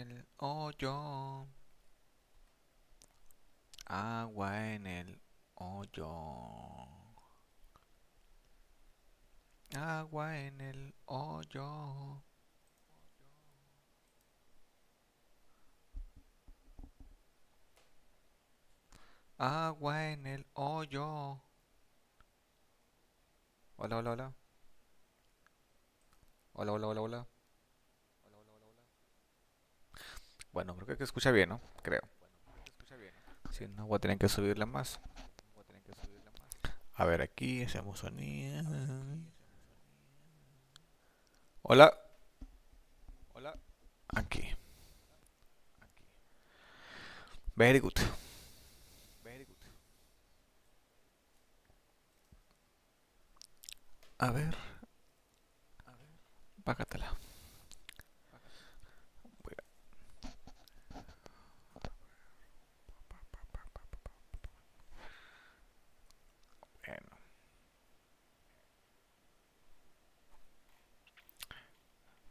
el hoyo. Agua en el hoyo. Agua en el hoyo. Agua en el hoyo. Hola, hola, hola. Hola, hola, hola, hola. Bueno, creo que escucha bien, ¿no? Creo. Si no, voy a tener que subirla más. A ver, aquí hacemos sonido. Hola. Aquí. Very good. A ver, págatela. Bueno,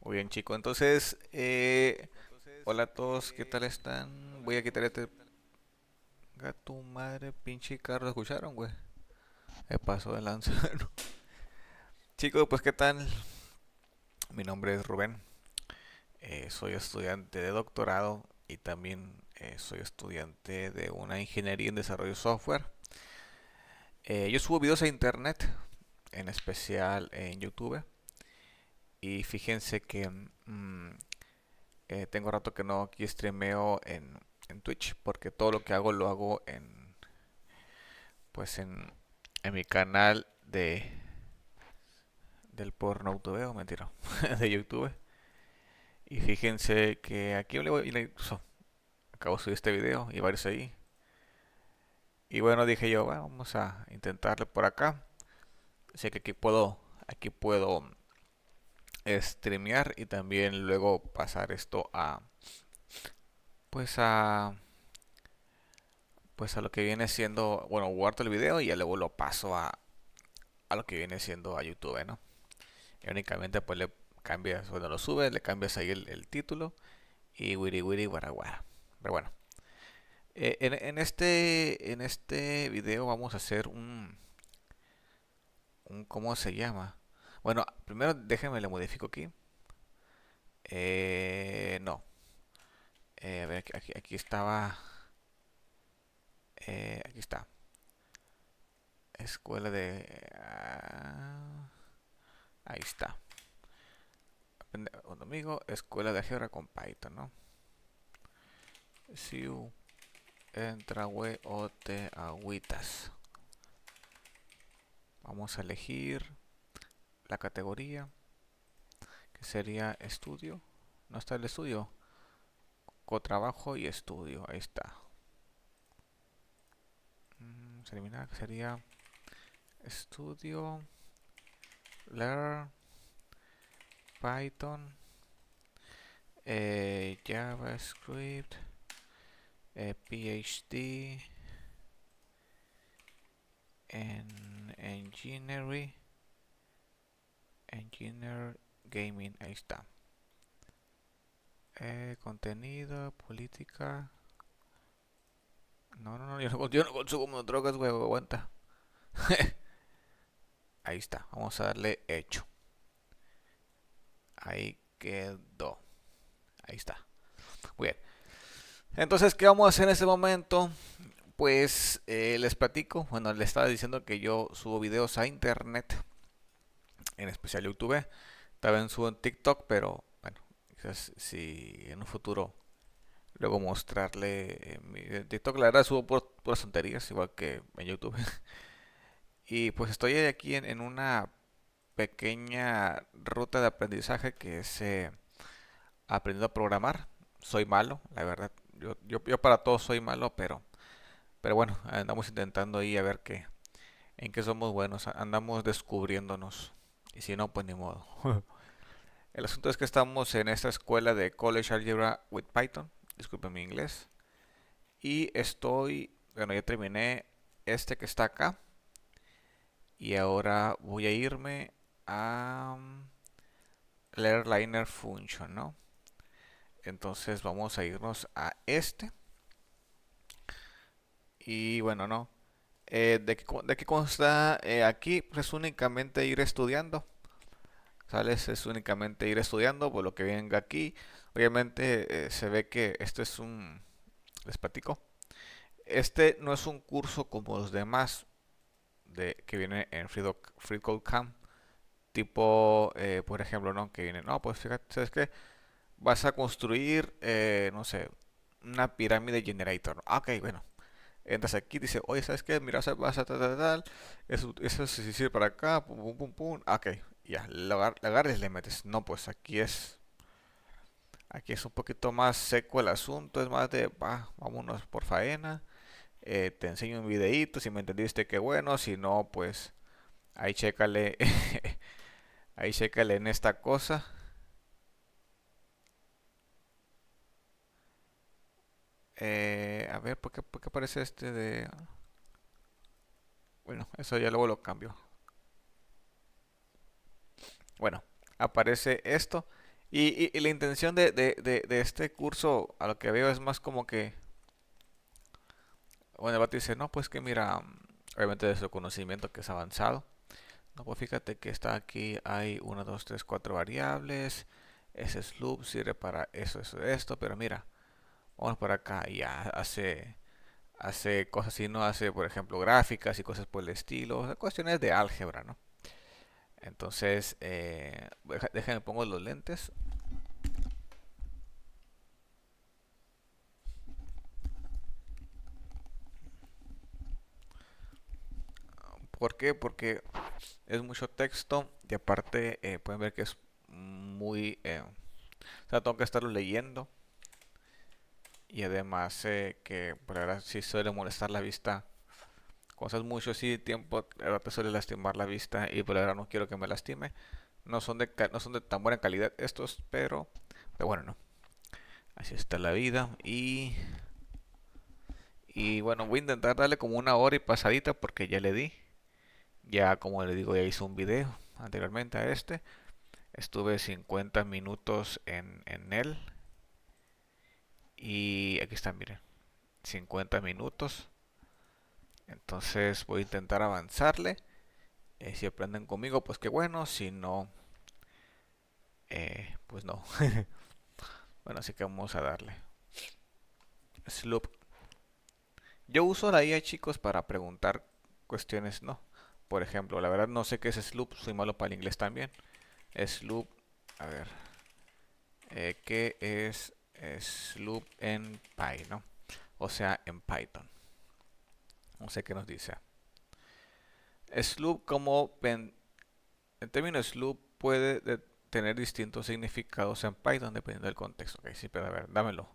muy bien, chico. Entonces, hola a todos, ¿qué tal están? Voy a quitar este gato madre, pinche carro. ¿Escucharon, güey? Me pasó de lanza. Chicos, pues, ¿qué tal? Mi nombre es Rubén. Soy estudiante de doctorado y también soy estudiante de una ingeniería en desarrollo de software. Yo subo videos a internet, en especial en YouTube. Y fíjense que tengo rato que no aquí streameo en Twitch porque todo lo que hago lo hago pues en mi canal del porno YouTube, mentira, de YouTube. Y fíjense que aquí acabo de subir este video y varios ahí. Y bueno, dije yo, "Bueno, vamos a intentarle por acá. Sé que aquí puedo streamear y también luego pasar esto pues a, pues a lo que viene siendo, bueno, guardo el video y ya luego lo paso a lo que viene siendo a YouTube, ¿no? Y únicamente pues le cambias, cuando lo subes, le cambias ahí el título y wiri wiri guara guara. Pero bueno, en este video vamos a hacer ¿cómo se llama? Bueno, primero déjenme le modifico aquí. No. A ver, aquí estaba. Aquí está. Escuela de. Ahí está. Un amigo, escuela de álgebra con Python, ¿no? Si entra, we o te agüitas. Vamos a elegir la categoría, que sería estudio. No está el estudio. Cotrabajo y estudio. Ahí está. Se elimina, que sería estudio, learn, Python, JavaScript, PhD, en Engineer Gaming, ahí está. Contenido, política. No, no, no, yo no consumo drogas, güey, aguanta. Ahí está, vamos a darle hecho. Ahí quedó. Ahí está. Muy bien. Entonces, ¿qué vamos a hacer en este momento? Pues les platico. Bueno, les estaba diciendo que yo subo videos a internet, en especial YouTube. También subo en TikTok, pero bueno, quizás si en un futuro luego mostrarle en TikTok, la verdad subo puras tonterías, igual que en YouTube. Y pues estoy aquí en una pequeña ruta de aprendizaje que es aprendiendo a programar. Soy malo, la verdad. Yo para todo soy malo, pero bueno, andamos intentando ahí a ver en qué somos buenos. Andamos descubriéndonos. Y si no, pues ni modo. El asunto es que estamos en esta escuela de College Algebra with Python. Disculpen mi inglés. Y bueno, ya terminé este que está acá. Y ahora voy a irme a Learn Liner Function, ¿no? Entonces vamos a irnos a este. Y bueno, no. ¿De qué consta aquí? Pues únicamente ir estudiando. ¿Sales? Es únicamente ir estudiando por lo que venga aquí. Obviamente se ve que esto es un... Les platico. Este no es un curso como los demás que viene en Free Code Camp. Tipo, por ejemplo, ¿no? Que viene, no, pues fíjate, ¿sabes qué? Vas a construir, no sé, una pirámide generator, ¿no? Ah, ok, bueno. Entras aquí, dice, oye, ¿sabes qué? Mira, vas a tal, eso se sirve para acá, pum, pum, pum, pum. Ah, ok, ya, le agarres y le metes. No, pues aquí es un poquito más seco el asunto, es más de, vámonos por faena. Te enseño un videíto, si me entendiste, qué bueno, si no, pues ahí chécale, ahí chécale en esta cosa. A ver, ¿por qué aparece este de...? Bueno, eso ya luego lo cambio. Bueno, aparece esto. Y la intención de este curso, a lo que veo, es más como que... Bueno, el vato dice, no, pues que mira, obviamente de su conocimiento que es avanzado. No, pues fíjate que está aquí, hay 1, 2, 3, 4 variables. Ese loop sirve para eso, esto. Pero mira, vamos para acá y ya hace cosas así, ¿no? Hace, por ejemplo, gráficas y cosas por el estilo. O sea, cuestiones de álgebra, ¿no? Entonces, déjenme pongo los lentes. ¿Por qué? Porque es mucho texto y aparte pueden ver que es muy... o sea, tengo que estarlo leyendo y además que por ahora sí suele molestar la vista. Cuando estás mucho así de tiempo, ahora te suele lastimar la vista y por ahora no quiero que me lastime. No son de tan buena calidad estos, pero bueno, no. Así está la vida y bueno, voy a intentar darle como 1 hora y pasadita porque ya le di. Ya como le digo, ya hice un video anteriormente a este. Estuve 50 minutos en él. Y aquí está, miren. 50 minutos. Entonces voy a intentar avanzarle. Si aprenden conmigo, pues qué bueno. Si no, pues no. Bueno, así que vamos a darle. Sloop. Yo uso la IA, chicos, para preguntar cuestiones, ¿no? Por ejemplo, la verdad no sé qué es Sloop. Soy malo para el inglés también. Sloop. A ver. ¿Qué es Sloop en Py, no? O sea, en Python. No sé qué nos dice. Sloop el término sloop puede tener distintos significados en Python dependiendo del contexto. Ok, sí, pero a ver, dámelo.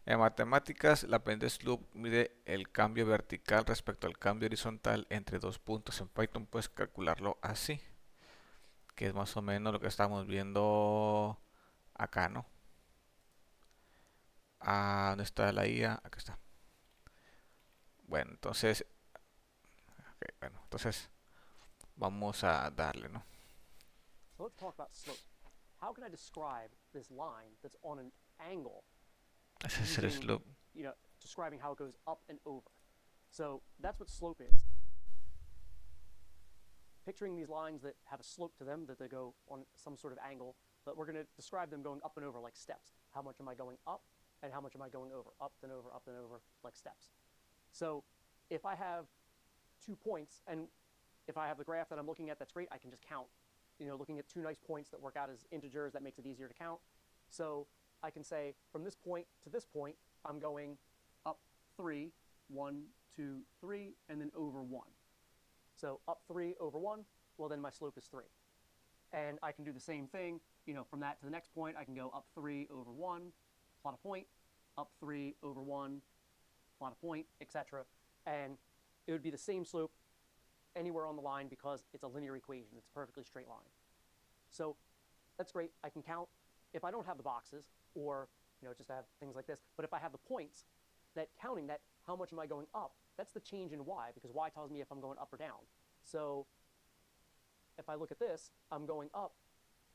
En matemáticas, la pendiente sloop mide el cambio vertical respecto al cambio horizontal entre dos puntos. En Python puedes calcularlo así, que es más o menos lo que estamos viendo acá, ¿no? ¿Dónde está la IA? Acá está. Bueno, entonces, entonces vamos a darle, ¿no? So let's talk about slope. How can I describe this line that's on an angle Ese es el using, sloop. describing how it goes up and over? So that's what slope is. Picturing these lines that have a slope to them, that they go on some sort of angle, but we're going to describe them going up and over like steps. How much am I going up and how much am I going over? Up and over, up and over, like steps. So if I have 2 points and if I have the graph that I'm looking at that's great, I can just count. Looking at 2 nice points that work out as integers, that makes it easier to count. So I can say from this point to this point, I'm going up 3, 1, 2, 3, and then over 1. So up 3 over 1, well, then my slope is 3. And I can do the same thing, from that to the next point, I can go up 3 over 1, plot a point, up 3 over 1, plot a point, etc. And it would be the same slope anywhere on the line because it's a linear equation. It's a perfectly straight line. So that's great. I can count. If I don't have the boxes, or just have things like this, but if I have the points, that counting that, how much am I going up? That's the change in y, because y tells me if I'm going up or down. So if I look at this, I'm going up.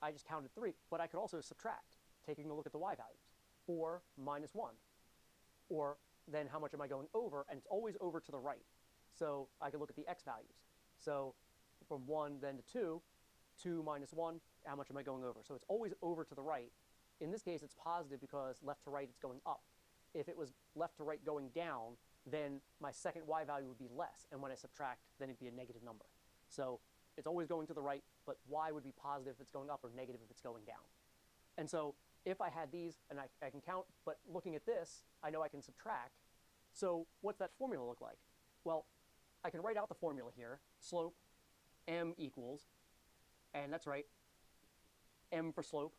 I just counted 3, but I could also subtract, taking a look at the y values. 4 minus 1. Or then how much am I going over? And it's always over to the right. So I can look at the x values. So from 1 then to 2, 2 minus 1, how much am I going over? So it's always over to the right. In this case, it's positive because left to right, it's going up. If it was left to right going down, then my second y value would be less. And when I subtract, then it'd be a negative number. So it's always going to the right, but y would be positive if it's going up or negative if it's going down. And so if I had these, and I can count, but looking at this, I know I can subtract. So what's that formula look like? Well, I can write out the formula here. Slope m equals, and that's right, m for slope,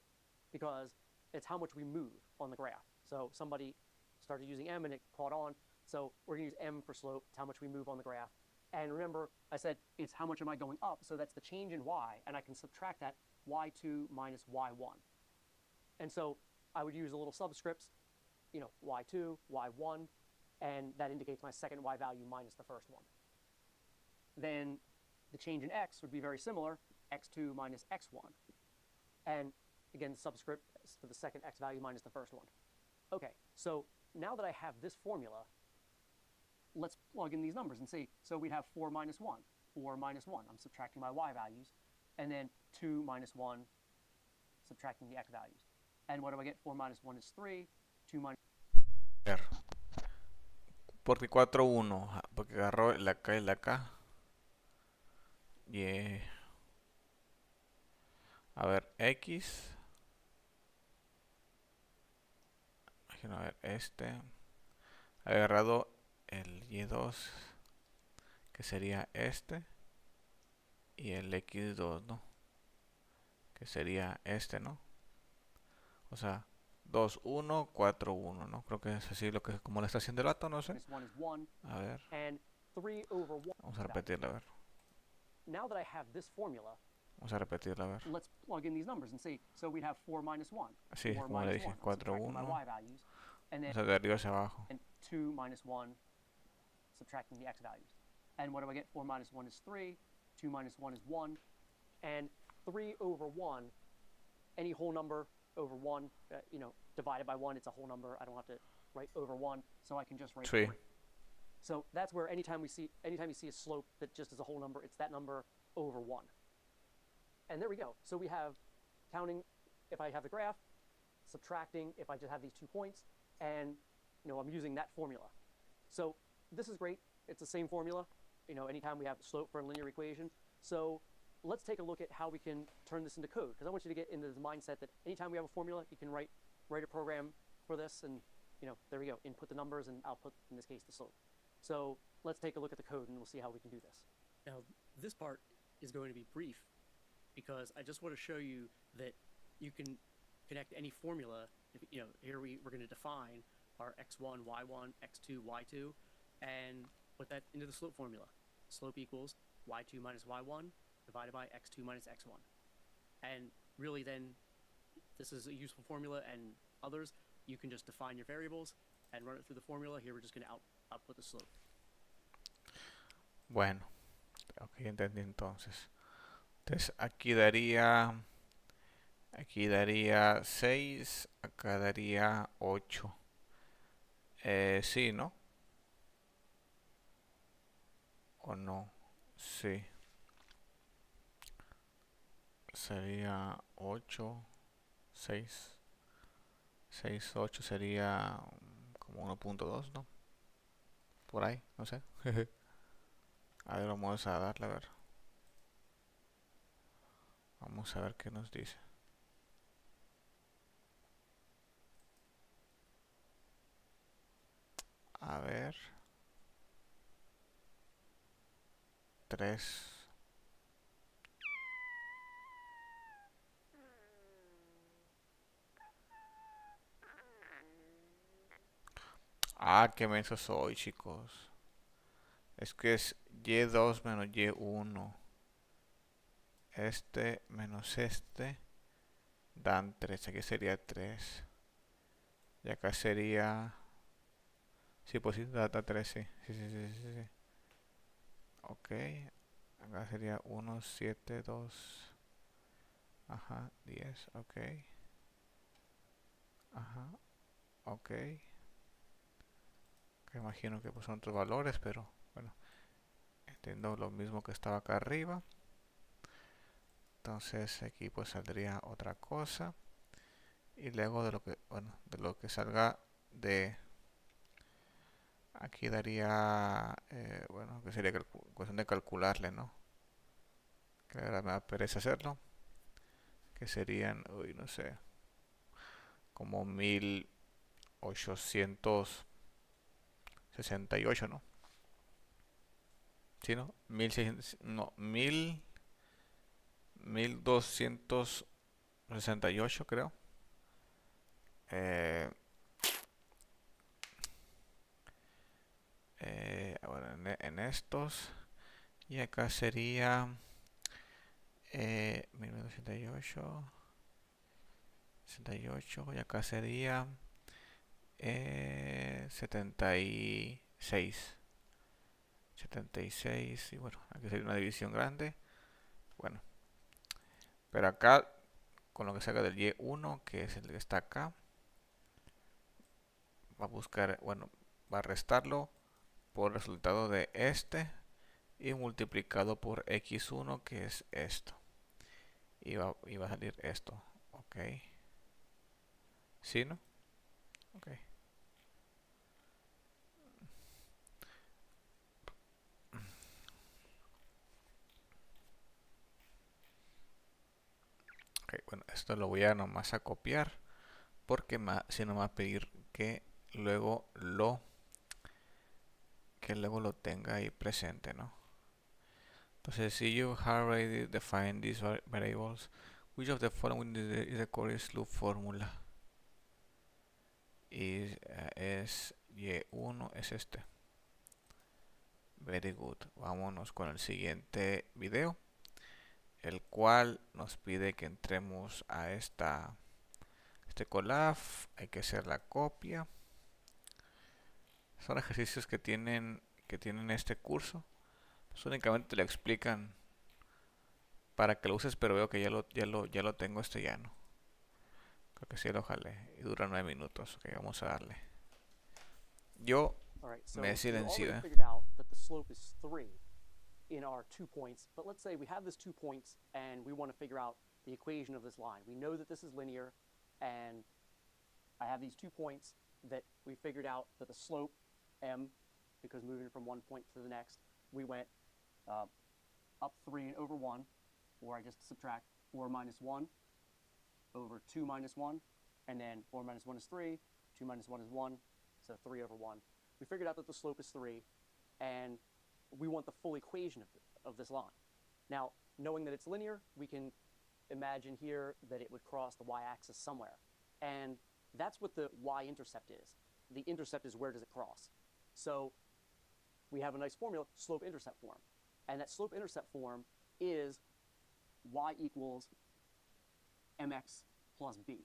because it's how much we move on the graph. So somebody started using m and it caught on. So we're going to use m for slope. It's how much we move on the graph. And remember, I said it's how much am I going up. So that's the change in y. And I can subtract that y2 minus y1. And so I would use a little subscripts, y2, y1, and that indicates my second y value minus the first one. Then the change in x would be very similar, x2 minus x1. And again, subscript for the second x value minus the first one. Okay, so now that I have this formula, let's plug in these numbers and see. So we'd have 4 minus 1, 4 minus 1. I'm subtracting my y values. And then 2 minus 1, subtracting the x values. And what do I get? 4 minus 1 is 3. 2 minus... Porque 4, 1. Porque agarró la K y la K. Yeah. A ver, X. Imagino, a ver, este. Ha agarrado el Y2, que sería este. Y el X2, ¿no? Que sería este, ¿no? O sea, 2, 1, 4, 1, ¿no? Creo que es así lo que, como le está haciendo el vato, no sé. A ver. Vamos a repetirlo, a ver. Now that I have this formula, vamos a repetirlo, a ver. Let's plug in these numbers and see. So we'd have 4 minus 1. Sí, 4 como le minus dije, 1. 4, 1. My y values. And then, o sea, de arriba hacia abajo. And 2 minus 1, subtracting the x values. And what do I get? 4 minus 1 is 3. 2 minus 1 is 1. And 3 over 1, any whole number over 1, divided by 1, it's a whole number. I don't have to write over 1, so I can just write 3. So that's where anytime you see a slope that just is a whole number, it's that number over 1. And there we go. So we have counting if I have the graph, subtracting if I just have these 2 points, and I'm using that formula. So this is great. It's the same formula, anytime we have slope for a linear equation. So let's take a look at how we can turn this into code, because I want you to get into the mindset that anytime we have a formula, you can write a program for this, and there we go, input the numbers and output, in this case, the slope. So let's take a look at the code and we'll see how we can do this. Now, this part is going to be brief because I just want to show you that you can connect any formula. Here we're going to define our x1, y1, x2, y2, and put that into the slope formula. Slope equals y2 minus y1 divided by x2 minus x1. And really then, this is a useful formula, and others, you can just define your variables and run it through the formula. Here we're just going to output the slope. Bueno, ok, entendí entonces. Entonces aquí daría 6, acá daría 8. Sí, ¿no? ¿O no? Sí. Sería 8, 6. 6, 8 sería como 1.2, ¿no? Por ahí, no sé. A ver, vamos a darle a ver. Vamos a ver qué nos dice. A ver. 3. Ah, qué menso soy, chicos. Es que es Y2 menos Y1. Este menos este dan 3. Aquí sería 3. Y acá sería... Sí, pues sí, da 3, sí. Sí. Ok. Acá sería 1, 7, 2. Ajá, 10, ok. Ajá. Ok. Que imagino que pues son otros valores, pero bueno, entiendo lo mismo que estaba acá arriba. Entonces aquí pues saldría otra cosa. Y luego de lo que, bueno, de lo que salga de aquí daría, bueno, que sería cuestión de calcularle, ¿no? Que ahora me da pereza hacerlo. Que serían, uy, no sé, como 1868, ¿no? ¿Sí, no? 1600, no, 1268 creo. Eh, bueno, en estos. Y acá sería 1968. 68. Y acá sería 76. 76. Y bueno, aquí sería una división grande. Bueno, pero acá con lo que salga del Y1, que es el que está acá, va a buscar, bueno, va a restarlo por el resultado de este y multiplicado por x1, que es esto. Y va a salir esto. Ok. ¿Sí, no? Ok. Ok, bueno, esto lo voy a nomás a copiar porque si no me va a pedir luego lo que luego lo tenga ahí presente, ¿no? Entonces, si you have already defined these variables, which of the following is the correct loop formula? Y es y1, es este. Very good. Vámonos con el siguiente video, el cual nos pide que entremos a este Colab. Hay que hacer la copia. Son ejercicios que tienen este curso. Pues únicamente te lo explican para que lo uses, pero veo que ya lo tengo ya, ¿no? Creo que sí lo jalé. Y dura 9 minutos. Ok, vamos a darle. Yo All right, me so we silencio, already figured out that the slope is 3 in our 2 points, but let's say we have this 2 points and we want to figure out the equation of this line. We know that this is linear, and I have these 2 points that we figured out that the slope, m, because moving from one point to the next, we went up 3 and over 1, or I just subtract 4 minus 1 over 2 minus 1, and then 4 minus 1 is 3, 2 minus 1 is 1, so 3 over 1. We figured out that the slope is 3, and we want the full equation of this line. Now, knowing that it's linear, we can imagine here that it would cross the y-axis somewhere. And that's what the y-intercept is. The intercept is where does it cross. So we have a nice formula, slope-intercept form. And that slope-intercept form is y equals mx plus b.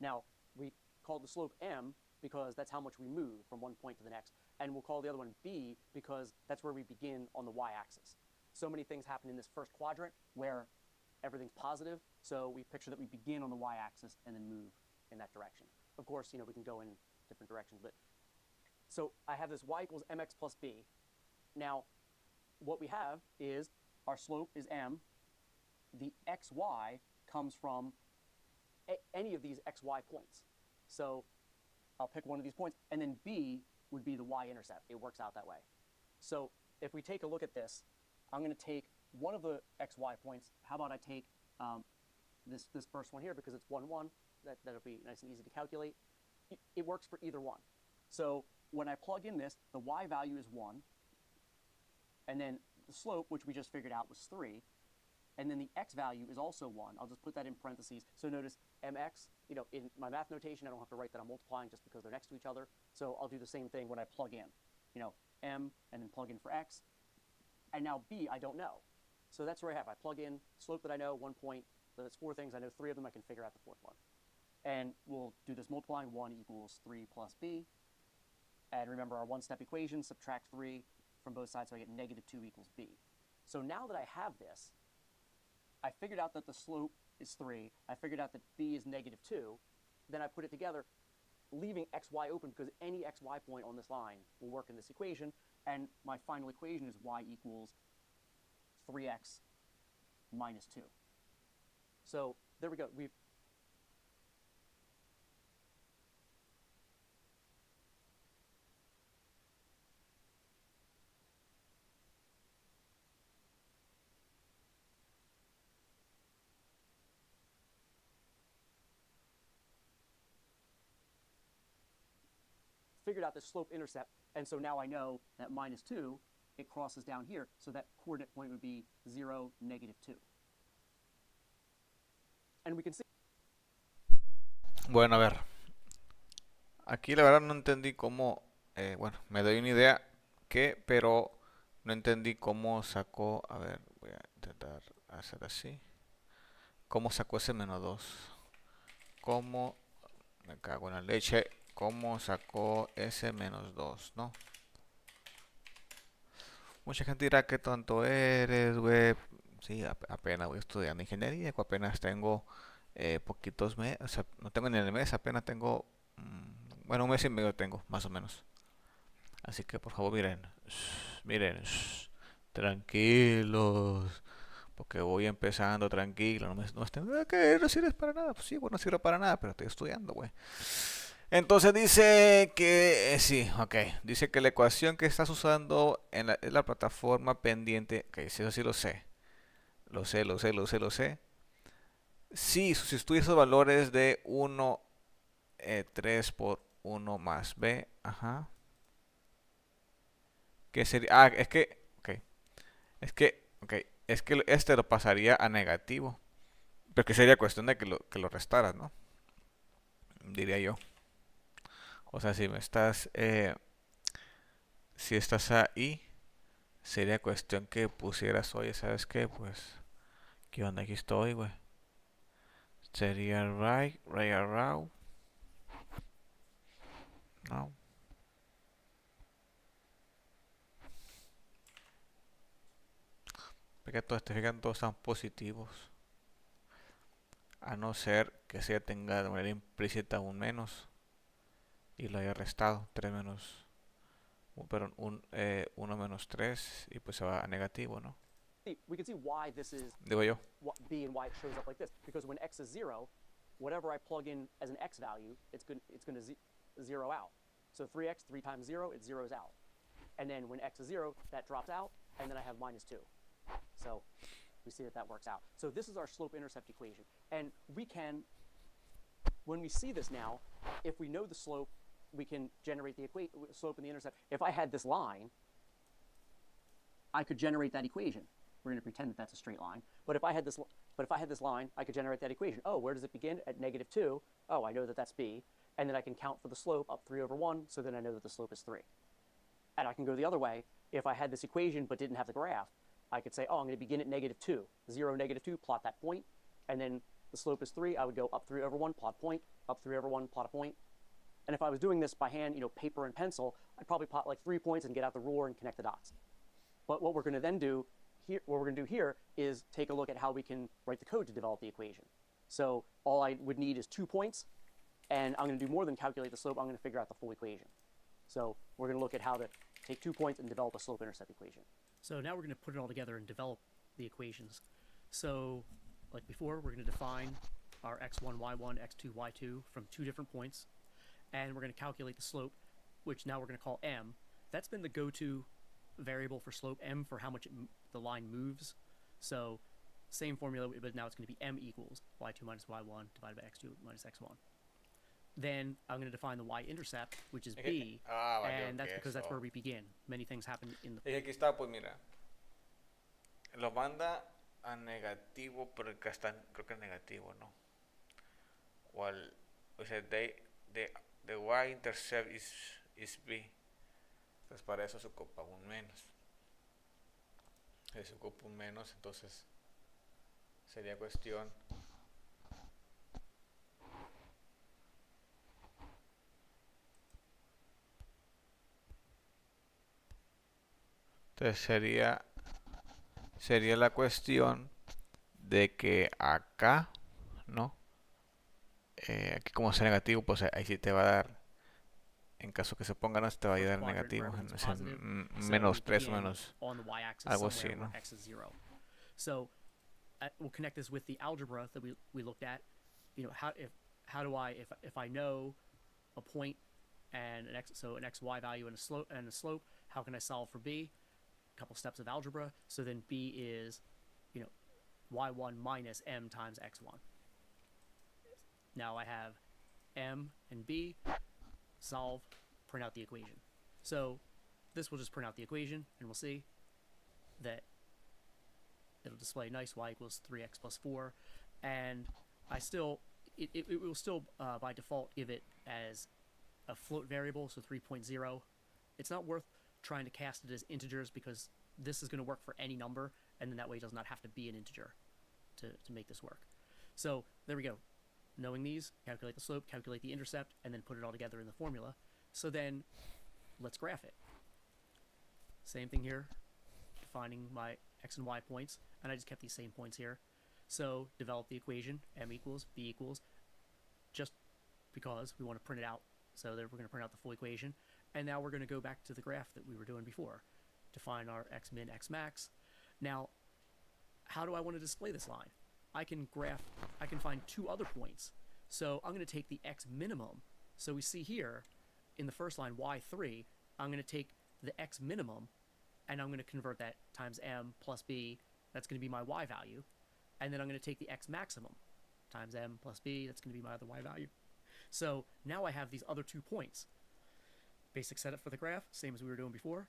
Now, we call the slope m because that's how much we move from one point to the next. And we'll call the other one b because that's where we begin on the y-axis. So many things happen in this first quadrant where everything's positive. So we picture that we begin on the y-axis and then move in that direction. Of course, we can go in different directions, but so I have this y equals mx plus b. Now, what we have is our slope is m. The xy comes from any of these xy points. So I'll pick one of these points, and then b would be the y-intercept. It works out that way. So if we take a look at this, I'm going to take one of the xy points. How about I take this first one here because it's 1, 1. That'll be nice and easy to calculate. It works for either one. So when I plug in this, the y value is 1, and then the slope, which we just figured out, was 3, and then the x value is also 1. I'll just put that in parentheses. So notice mx, in my math notation, I don't have to write that I'm multiplying just because they're next to each other. So I'll do the same thing when I plug in, m, and then plug in for x. And now b, I don't know. So that's where I have. I plug in slope that I know, 1 point. So that's 4 things. I know 3 of them. I can figure out the 4th one. And we'll do this multiplying. 1 equals 3 plus b. And remember our one-step equation, subtract 3 from both sides, so I get negative 2 equals b. So now that I have this, I figured out that the slope is 3. I figured out that b is negative 2. Then I put it together. leaving xy open because any xy point on this line will work in this equation, and my final equation is y equals 3x minus 2. So there we go. We've figured out the slope-intercept, and so now I know that minus 2, it crosses down here, so that coordinate point would be 0, negative 2. And we can see. Bueno, a ver. Aquí la verdad no entendí cómo... bueno, me doy una idea que, pero no entendí cómo sacó... A ver, voy a intentar hacer así. ¿Cómo sacó ese menos 2? ¿Cómo... Me cago en la leche. ¿Cómo sacó ese menos 2, no? Mucha gente dirá que tonto eres, güey. Sí, apenas voy estudiando ingeniería, apenas tengo poquitos meses, o sea, no tengo ni el mes, apenas tengo, bueno, un mes y medio tengo, más o menos. Así que por favor miren, miren, tranquilos, porque voy empezando tranquilo, no estén, que no sirves para nada, pues sí, bueno, no sirve para nada, pero estoy estudiando, güey. Entonces dice que, sí, ok, dice que la ecuación que estás usando en la plataforma pendiente, ok, sí, eso sí lo sé, lo sé. Sí, sustituye esos valores de 1, 3 por 1 más b, ajá. ¿Qué sería? Ah, es que, ok, es que este lo pasaría a negativo, pero que sería cuestión de que lo restaras, ¿no? Diría yo. O sea, si estás ahí, sería cuestión que pusieras, oye, ¿sabes qué? Pues, ¿qué onda? Aquí estoy, güey. Sería right around. No. Porque todos están positivos. A no ser que se tenga de manera implícita un menos y lo haya restado. 3 menos, perdón, 1 menos 3 y pues se va a negativo, ¿no? We can see why this is Digo yo. b and why it shows up like this. Because when x is 0, whatever I plug in as an x value, it's going to zero out. So 3x, 3 times 0, it zeroes out. And then when x is 0, that drops out, and then I have minus 2. So we see that works out. So this is our slope-intercept equation. And we can, when we see this now, if we know the slope, we can generate the slope and the intercept. If I had this line, I could generate that equation. We're going to pretend that that's a straight line. But if I had this line, I could generate that equation. Oh, where does it begin? At negative 2. Oh, I know that that's b. And then I can count for the slope up 3 over 1, so then I know that the slope is 3. And I can go the other way. If I had this equation but didn't have the graph, I could say, oh, I'm going to begin at negative 2. 0, negative 2, plot that point. And then the slope is 3. I would go up 3 over 1, plot a point. Up 3 over 1, plot a point. And if I was doing this by hand, paper and pencil, I'd probably plot like 3 points and get out the ruler and connect the dots. But what we're going to then do here, is take a look at how we can write the code to develop the equation. So all I would need is 2 points, and I'm going to do more than calculate the slope. I'm going to figure out the full equation. So we're going to look at how to take 2 points and develop a slope-intercept equation. So now we're going to put it all together and develop the equations. So, like before, we're going to define our x1, y1, x2, y2 from 2 different points, and we're going to calculate the slope, which now we're going to call m. That's been the go-to variable for slope, m for how much the line moves. So same formula, but now it's going to be m equals y2 minus y1 divided by x2 minus x1. Then I'm going to define the y-intercept, which is b, and that's because that's where we begin. Many things happen in the... Y aquí está, pues mira. Lo manda a negativo, pero acá está, creo que es negativo, ¿no? O sea, the y-intercept is b. Entonces para eso se ocupa un menos. Si se ocupa un menos, entonces sería cuestión entonces sería la cuestión de que acá, ¿no? Aquí como sea negativo, pues ahí sí te va a dar En caso que se ponga, no te va a first ayudar en quadrant where negativo. everything's Es en positive. So menos we 3 o begin menos on the y-axis algo somewhere así, where ¿no? x is 0. So we'll connect this with the algebra that we looked at. You know, how do I if I know a point and an xy value and a slope, how can I solve for b? A couple steps of algebra. So then b is, you know, y1 minus m times x1. Now I have m and b. Solve, print out the equation. So this will just print out the equation, and we'll see that it'll display nice y equals 3x plus 4, and it will still by default give it as a float variable, so 3.0. It's not worth trying to cast it as integers because this is going to work for any number, and then that way it does not have to be an integer to make this work. So there we go. Knowing these, calculate the slope, calculate the intercept, and then put it all together in the formula. So then let's graph it. Same thing here, defining my x and y points, and I just kept these same points here. So develop the equation, m equals b equals, just because we want to print it out. So that we're going to print out the full equation. And now we're going to go back to the graph that we were doing before. Define our x min, x max. Now, how do I want to display this line? I can find two other points. So I'm going to take the x minimum. So we see here in the first line, y3, I'm going to take the x minimum and I'm going to convert that times m plus b. That's going to be my y value. And then I'm going to take the x maximum times m plus b. That's going to be my other y value. So now I have these other 2 points. Basic setup for the graph, same as we were doing before.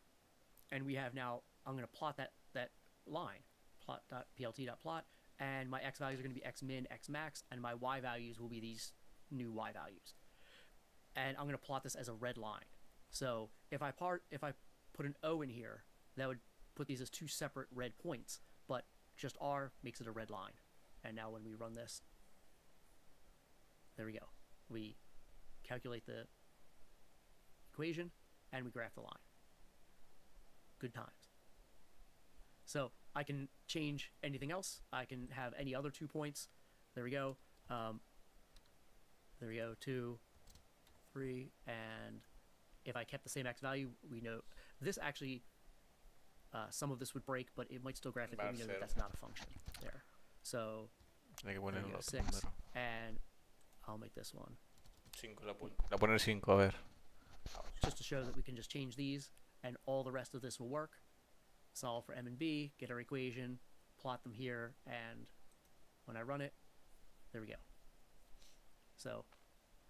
And we have now, I'm going to plot that line, plot.plt.plot, and my x values are going to be x min, x max, and my y values will be these new y values. And I'm going to plot this as a red line. So if I put an O in here, that would put these as 2 separate red points, but just R makes it a red line. And now when we run this, there we go. We calculate the equation and we graph the line. Good times. So I can change anything else. I can have any other 2 points. There we go. There we go, 2, 3, and if I kept the same x value, we know this actually, some of this would break, but it might still graph it, and we know that that's not a function there. So Hay que poner there we go, otro 6, número. and I'll make this one. 5, la poner 5, a ver. Just to show that we can just change these, and all the rest of this will work. Solve for m and b, get our equation, plot them here, and when I run it, there we go. So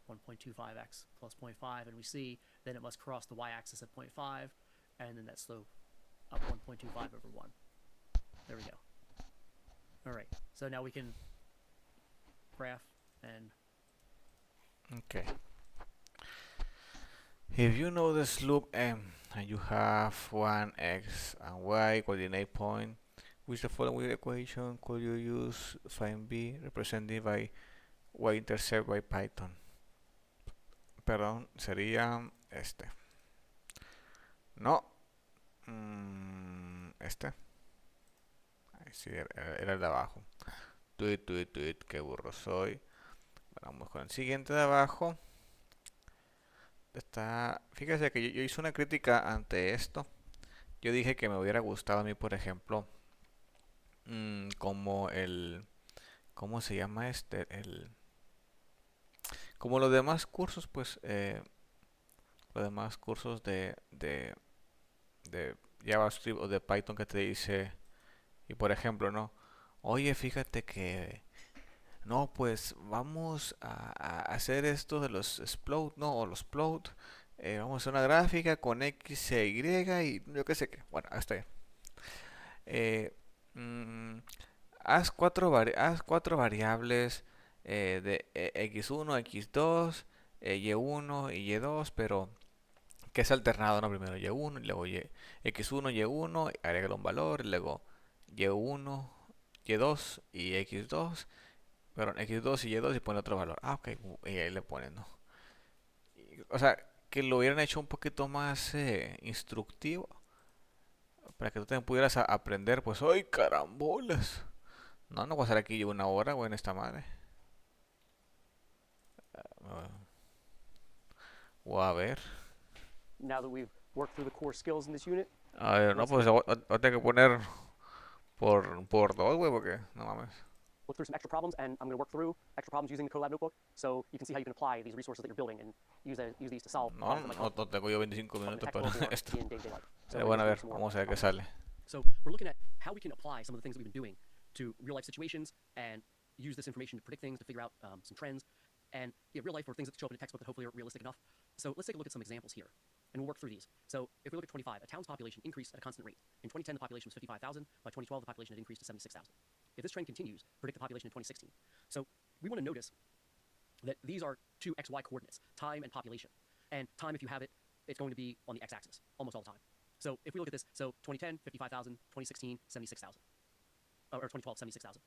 1.25x plus 0.5, and we see then it must cross the y-axis at 0.5, and then that slope up 1.25 over 1. There we go. All right, so now we can graph and Okay. If you know the slope m and you have one x and y coordinate point, which the following equation could you use find b represented by y-intercept by Python? Perdón, sería este. No. Este. Ahí sí, era el de abajo. Tweet, qué burro soy. Vamos con el siguiente de abajo. Fíjese que yo hice una crítica ante esto. Yo dije que me hubiera gustado a mí, por ejemplo, como ¿cómo se llama este? Como los demás cursos, pues, los demás cursos de JavaScript o de Python que te dice, y por ejemplo, ¿no? Oye, fíjate que no, pues vamos a hacer esto de los explode, ¿no? O los plot. Vamos a hacer una gráfica con X e Y y yo qué sé qué. Bueno, hasta ahí. Haz cuatro variables de X1, X2, Y1 y Y2, pero que es alternado, ¿no? Primero Y1 y luego X1, Y1, agrégale un valor, y luego Y1, Y2 y X2. Perdón, X2 y Y2 y pone otro valor. Ah, ok. Y ahí le ponen, ¿no? O sea, que lo hubieran hecho un poquito más instructivo. Para que tú también pudieras aprender, pues, ¡ay, carambolas! No voy a estar aquí 1 hora, güey, en esta madre. O a ver. now that we've worked through the core skills in this unit, A ver, no, let's pues voy a tener que poner por dos, güey, porque no mames. look through some extra problems, and I'm going to work through extra problems using the Colab notebook, so you can see how you can apply these resources that you're building and use these to solve No, problems that might come no, up no tengo yo 25 in the minutos para textbook or esto. in day-to-day life. So Pero we're bueno, a gonna ver, do some more vamos a ver qué problems. sale. So we're looking at how we can apply some of the things that we've been doing to real life situations and use this information to predict things, to figure out some trends, and real life or things that show up in a textbook that hopefully are realistic enough. So let's take a look at some examples here, and we'll work through these. So if we look at 25, a town's population increased at a constant rate. In 2010, the population was 55,000. By 2012, the population had increased to 76,000. If this trend continues, predict the population in 2016. So we want to notice that these are two XY coordinates, time and population. And time, if you have it, it's going to be on the x-axis almost all the time. So if we look at this, so 2010, 55,000, 2016, 76,000. Or 2012, 76,000.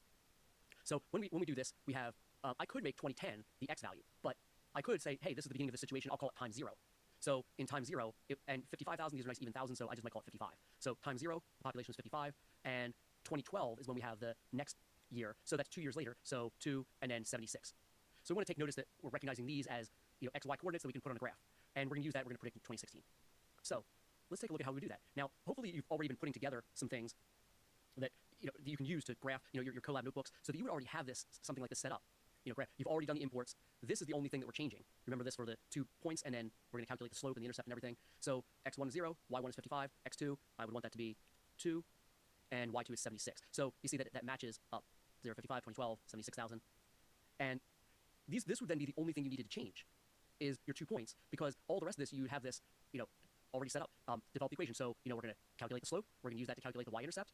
So when we do this, we have, I could make 2010 the x value, but I could say, hey, this is the beginning of the situation, I'll call it time zero. So in time zero, and 55,000, these are nice even thousands, so I just might call it 55. So time zero, the population was 55, and 2012 is when we have the next year, so that's 2 years later, so 2 and then 76. So we want to take notice that we're recognizing these as x, y coordinates that we can put on a graph, and we're going to use that, we're going to predict 2016. So let's take a look at how we do that. Now, hopefully you've already been putting together some things that you can use to graph your Colab notebooks, so that you would already have this something like this set up. Graph. You've already done the imports. This is the only thing that we're changing. Remember this for the 2 points, and then we're going to calculate the slope and the intercept and everything. So x1 is 0, y1 is 55, x2 I would want that to be 2, and y2 is 76. So you see that that matches up 0, 55, 2012, 76,000, and this would then be the only thing you needed to change is your 2 points, because all the rest of this you have this already set up. Develop the equation. So we're going to calculate the slope. We're going to use that to calculate the y-intercept.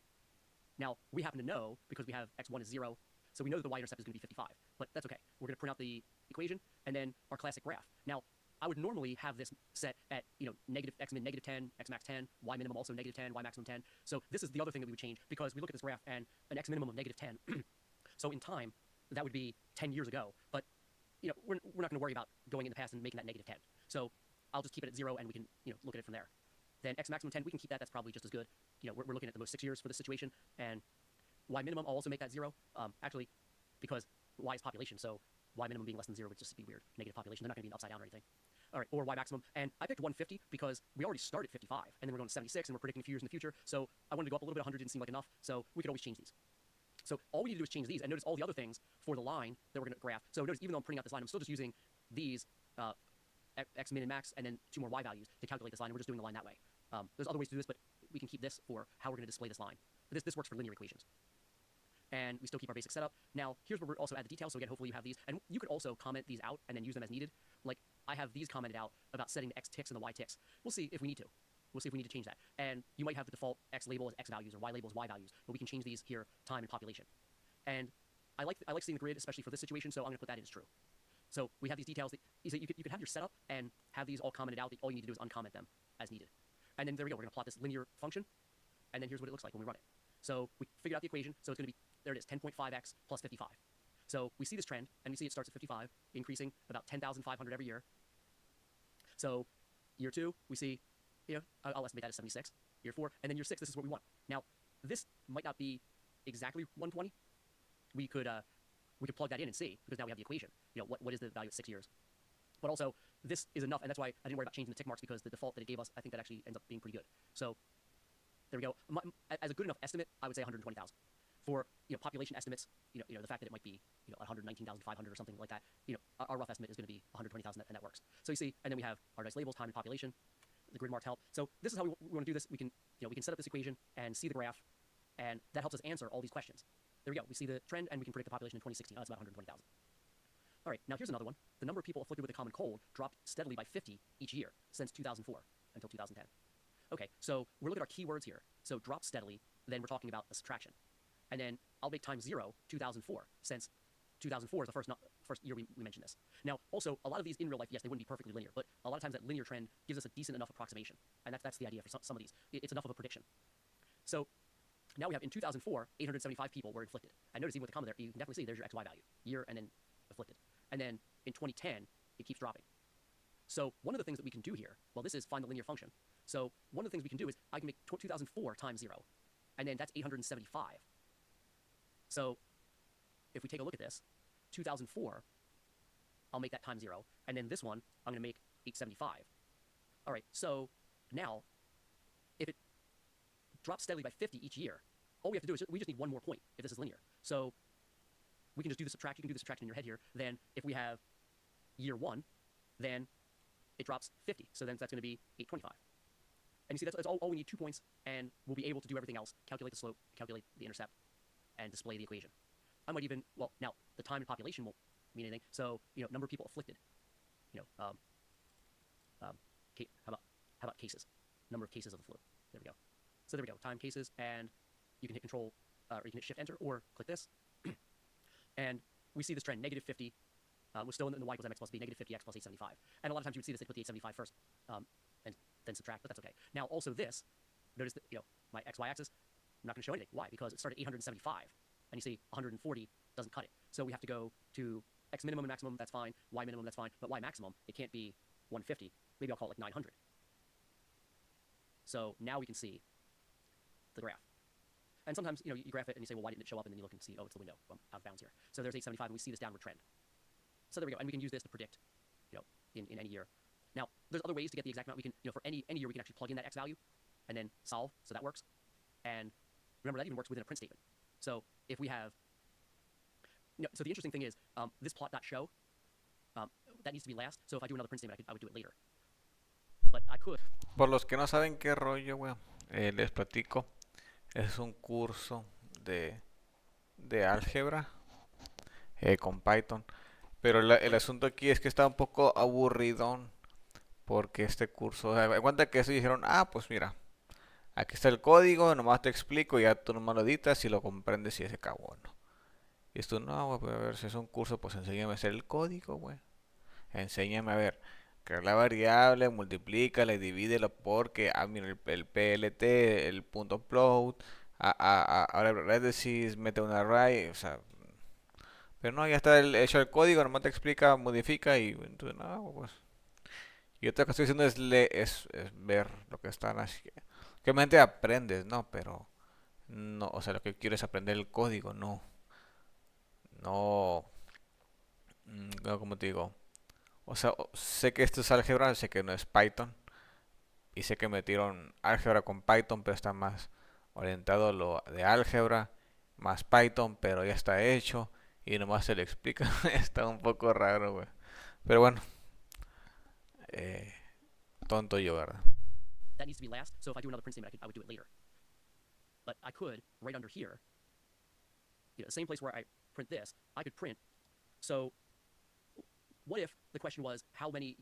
Now we happen to know, because we have x1 is 0, so we know that the y-intercept is going to be 55, but that's okay. We're going to print out the equation and then our classic graph. Now I would normally have this set at negative x min negative 10, x max 10, y minimum also negative 10, y maximum 10. So this is the other thing that we would change, because we look at this graph and an x minimum of negative 10. So in time that would be 10 years ago, but we're not going to worry about going in the past and making that negative 10. So I'll just keep it at 0, and we can look at it from there. Then x maximum 10, we can keep that. That's probably just as good. We're looking at the most 6 years for this situation. And y minimum, I'll also make that 0. Actually, because y is population, so y minimum being less than 0 would just be weird. Negative population, they're not going to be an upside down or anything. All right, or y maximum. And I picked 150 because we already start at 55, and then we're going to 76, and we're predicting a few years in the future. So I wanted to go up a little bit. 100 didn't seem like enough, so we could always change these. So all we need to do is change these, and notice all the other things for the line that we're going to graph. So notice, even though I'm printing out this line, I'm still just using these x min and max, and then 2 more y values to calculate this line, and we're just doing the line that way. There's other ways to do this, but we can keep this for how we're going to display this line. But this works for linear equations. And we still keep our basic setup. Now, here's where we're also add the details, so again, hopefully you have these. And you could also comment these out and then use them as needed. Like, I have these commented out about setting the x ticks and the y ticks. We'll see if we need to. We'll see if we need to change that. And you might have the default x label as x values or y label as y values, but we can change these here, time and population. And I like seeing the grid, especially for this situation, so I'm going to put that in as true. So we have these details that you could have your setup and have these all commented out. All you need to do is uncomment them as needed. And then there we go. We're going to plot this linear function, and then here's what it looks like when we run it. So we figured out the equation, so it's going to be, there it is, 10.5x plus 55. So we see this trend, and we see it starts at 55, increasing about 10,500 every year. So year 2, we see, I'll estimate that as 76. Year 4, and then year 6, this is what we want. Now, this might not be exactly 120. We could plug that in and see, because now we have the equation. What is the value at 6 years? But also, this is enough, and that's why I didn't worry about changing the tick marks, because the default that it gave us, I think that actually ends up being pretty good. So there we go. As a good enough estimate, I would say 120,000. For population estimates, the fact that it might be 119,500 or something like that, our rough estimate is going to be 120,000, and that works. So you see, and then we have our nice labels, time and population. The grid marks help. So this is how we want to do this. We can set up this equation and see the graph, and that helps us answer all these questions. There we go. We see the trend, and we can predict the population in 2016. That's about 120,000. All right, now here's another one. The number of people afflicted with the common cold dropped steadily by 50 each year since 2004 until 2010. Okay, so we're looking at our keywords here. So drop steadily, then we're talking about a subtraction. And then I'll make time 0, 2004, since 2004 is the first year we mentioned this. Now, also, a lot of these in real life, yes, they wouldn't be perfectly linear, but a lot of times that linear trend gives us a decent enough approximation. And that's the idea for some of these. It's enough of a prediction. So now we have, in 2004, 875 people were inflicted. And notice, even with the comma there, you can definitely see there's your XY value, year and then afflicted. And then in 2010, it keeps dropping. So one of the things that we can do here, well, this is find the linear function. So one of the things we can do is I can make 2004 times 0, and then that's 875. So if we take a look at this, 2004, I'll make that times 0, and then this one, I'm going to make 875. All right, so now if it drops steadily by 50 each year, all we have to do is we just need one more point if this is linear. So we can just do the subtract. You can do the subtraction in your head here. Then if we have year 1, then it drops 50. So then that's going to be 825. And you see, that's all we need, 2 points, and we'll be able to do everything else, calculate the slope, calculate the intercept, and display the equation. I might even, well, now, the time and population won't mean anything. So, number of people afflicted. How about cases? Number of cases of the flu. There we go. So there we go, time, cases, and you can hit Control, or you can hit Shift Enter, or click this. And we see this trend, negative 50. We're still in the y equals mx plus b, negative 50x plus 875. And a lot of times you would see this, they put the 875 first, and then subtract, but that's okay. Now, also this, notice that, my xy axis, I'm not going to show anything. Why? Because it started at 875, and you see 140 doesn't cut it. So we have to go to x minimum and maximum, that's fine. Y minimum, that's fine. But y maximum, it can't be 150. Maybe I'll call it like 900. So now we can see the graph. And sometimes, you graph it and you say, well, why didn't it show up? And then you look and see, oh, it's the window. I'm out of bounds here. So there's 875, and we see this downward trend. So there we go. And we can use this to predict, in any year. Now, there's other ways to get the exact amount. We can, for any year, we can actually plug in that x value and then solve. So that works. And remember, that even works within a print statement. So if we have, so the interesting thing is, this plot.show, that needs to be last. So if I do another print statement, I would do it later. But I could. Por los que no saben qué rollo, weón, les platico. Es un curso de álgebra con Python. Pero el asunto aquí es que está un poco aburridón. Porque este curso, en cuenta que eso dijeron, pues mira, aquí está el código, nomás te explico, y ya tú nomás lo editas y lo comprendes si se acabó o no. Y esto, no, güey, pues a ver, si es un curso, pues enséñame a hacer el código, güey. Enséñame a ver, crear la variable, multiplícala y divídelo porque, mira, el PLT, el punto float, ahora paréntesis, mete un array, o sea, pero no, ya está hecho el código, nomás te explica, modifica y entonces, no, pues. Y otra que estoy haciendo es ver lo que están así. Que obviamente aprendes, ¿no? Pero no, o sea, lo que quiero es aprender el código, no. No, no, como te digo. O sea, sé que esto es álgebra, sé que no es Python. Y sé que metieron álgebra con Python, pero está más orientado a lo de álgebra, más Python, pero ya está hecho. Y nomás se le explica. Está un poco raro, güey. Pero bueno. Tonto yo, ¿verdad? That needs to be last. So if I do another print statement, I would do it later. But I could, right under here, the same place where I print this, I could print. So what if the question was how many,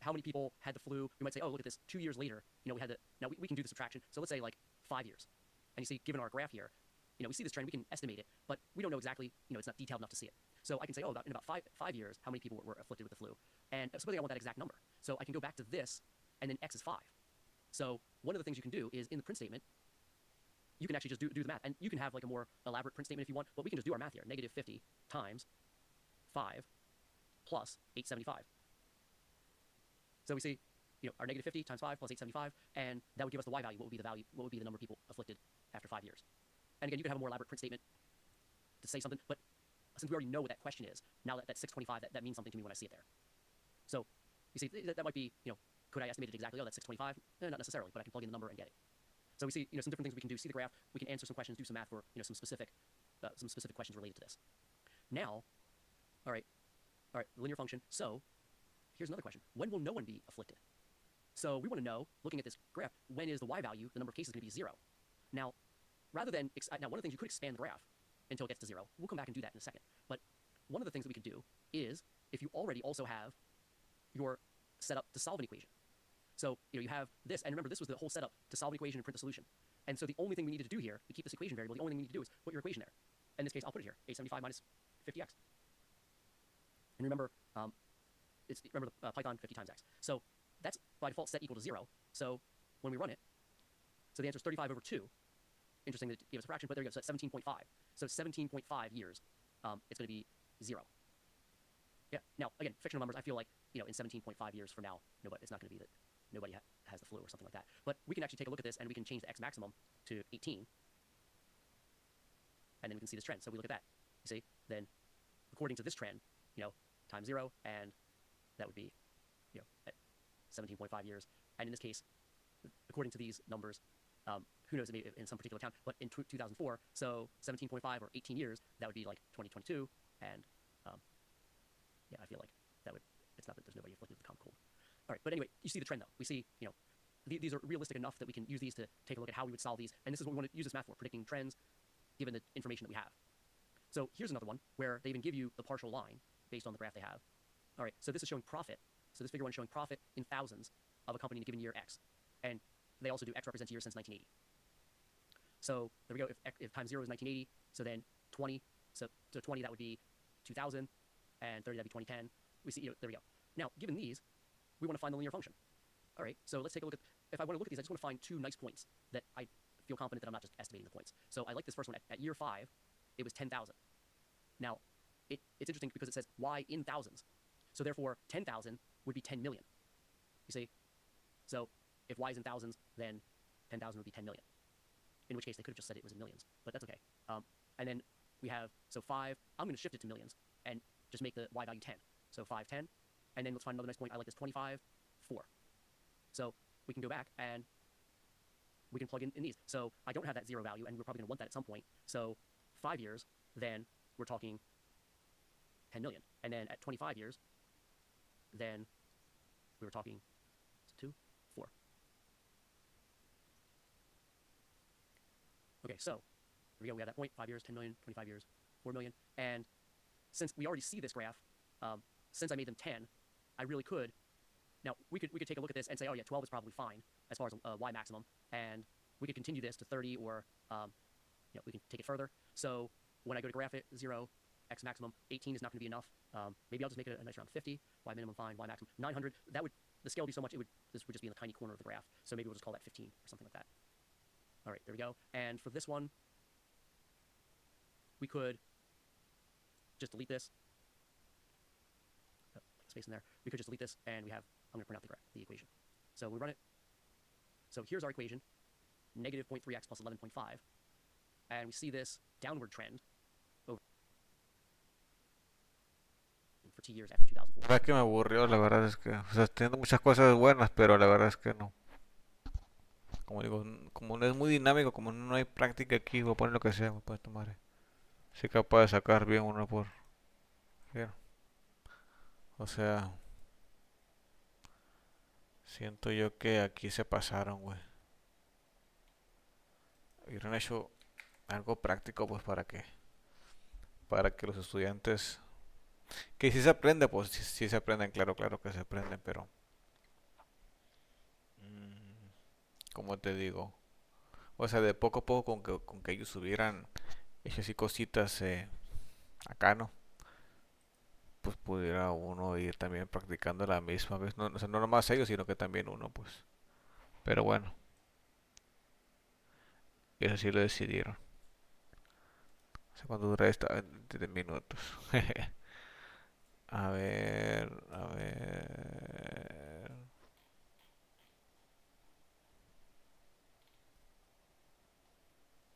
how many people had the flu? We might say, oh, look at this. 2 years later, we had now we can do the subtraction. So let's say like 5 years. And you see, given our graph here, we see this trend, we can estimate it, but we don't know exactly, it's not detailed enough to see it. So I can say, oh, in about five years, how many people were afflicted with the flu? And supposing I want that exact number. So I can go back to this, and then x is 5. So one of the things you can do is in the print statement, you can actually just do the math. And you can have like a more elaborate print statement if you want, but we can just do our math here. Negative 50 times 5 plus 875. So we see, our negative 50 times 5 plus 875, and that would give us the y value. What would be the value? What would be the number of people afflicted after 5 years? And again, you can have a more elaborate print statement to say something, but since we already know what that question is, now that 625, that means something to me when I see it there. So you see, that might be, could I estimate it exactly? Oh, that's 625? Not necessarily, but I can plug in the number and get it. So we see, some different things we can do. See the graph. We can answer some questions, do some math for, some specific questions related to this. Now, all right, linear function. So here's another question. When will no one be afflicted? So we want to know, looking at this graph, when is the y value, the number of cases, going to be 0? Now, rather than, now one of the things you could expand the graph until it gets to 0. We'll come back and do that in a second. But one of the things that we can do is, if you already also have your setup to solve an equation. So, you have this, and remember, this was the whole setup to solve an equation and print the solution. And so the only thing we needed to do here, to keep this equation variable, the only thing we need to do is put your equation there. In this case, I'll put it here, 875 minus 50x. And remember, remember the Python 50 times x. So that's by default set equal to 0. So when we run it, so the answer is 35 over 2. Interesting that it gave us a fraction, but there you go, so that's 17.5. So 17.5 years, it's going to be 0. Yeah, now, again, fictional numbers, I feel like, in 17.5 years from now, it's not going to be that nobody has the flu or something like that. But we can actually take a look at this, and we can change the x maximum to 18. And then we can see this trend. So we look at that. You see, then according to this trend, times 0, and that would be, at 17.5 years. And in this case, according to these numbers, who knows, maybe in some particular town, but in 2004, so 17.5 or 18 years, that would be like 2022. And yeah, I feel like that would, it's not that there's nobody afflicted with the common cold. All right, but anyway, you see the trend though. We see, these are realistic enough that we can use these to take a look at how we would solve these. And this is what we want to use this math for, predicting trends given the information that we have. So here's another one where they even give you the partial line based on the graph they have. All right, so this is showing profit. So this figure 1 is showing profit in thousands of a company in a given year X. And they also do X represents years since 1980. So there we go. If times 0 is 1980, so then 20, so 20, that would be 2000, and 30, that'd be 2010. We see, there we go. Now, given these, we want to find the linear function. All right, so let's take a look at, if I want to look at these, I just want to find 2 nice points that I feel confident that I'm not just estimating the points. So I like this first one. At year 5, it was 10,000. Now, it's interesting because it says y in thousands. So therefore, 10,000 would be 10 million. You see? So if y is in thousands, then 10,000 would be 10 million. In which case, they could have just said it was in millions, but that's okay. And then we have, so 5, I'm going to shift it to millions and just make the y value 10. So 5, 10. And then let's find another nice point. I like this 25, 4. So we can go back and we can plug in these. So I don't have that 0 value, and we're probably going to want that at some point. So 5 years, then we're talking 10 million. And then at 25 years, then we were talking 2, 4. Okay, so here we go. We have that point, 5 years, 10 million, 25 years, 4 million. And since we already see this graph, since I made them 10, I really could. Now, we could take a look at this and say, oh yeah, 12 is probably fine as far as y maximum. And we could continue this to 30, or we can take it further. So when I go to graph it, 0, x maximum, 18 is not going to be enough. Maybe I'll just make it a nice round 50. Y minimum, fine. Y maximum, 900. That would, the scale would be so much, this would just be in the tiny corner of the graph. So maybe we'll just call that 15 or something like that. All right, there we go. And for this one, we could just delete this. Oh, space in there. We could just delete this, and we have, I'm going to print out the equation. So we run it. So here's our equation, negative 0.3x plus 11.5. And we see this downward trend over for 2 years after 2004. La verdad que me aburrió, la verdad es que, o sea, tiene muchas cosas buenas, pero la verdad es que no. Como digo, como no es muy dinámico, como no hay práctica aquí, voy a poner lo que sea, pues tomar. Soy capaz de sacar bien uno por bien. O sea, siento yo que aquí se pasaron, güey. Hubieran hecho algo práctico, pues para que los estudiantes, que si se aprende, pues si se aprenden, claro, claro que se aprenden, pero como te digo, o sea, de poco a poco con que ellos hubieran hecho así cositas acá, ¿no? Pues pudiera uno ir también practicando la misma vez, no, o sea, no nomás ellos, sino que también uno, pues. Pero bueno, eso sí lo decidieron. O sea, cuando dura esta 20 minutos. A ver, a ver.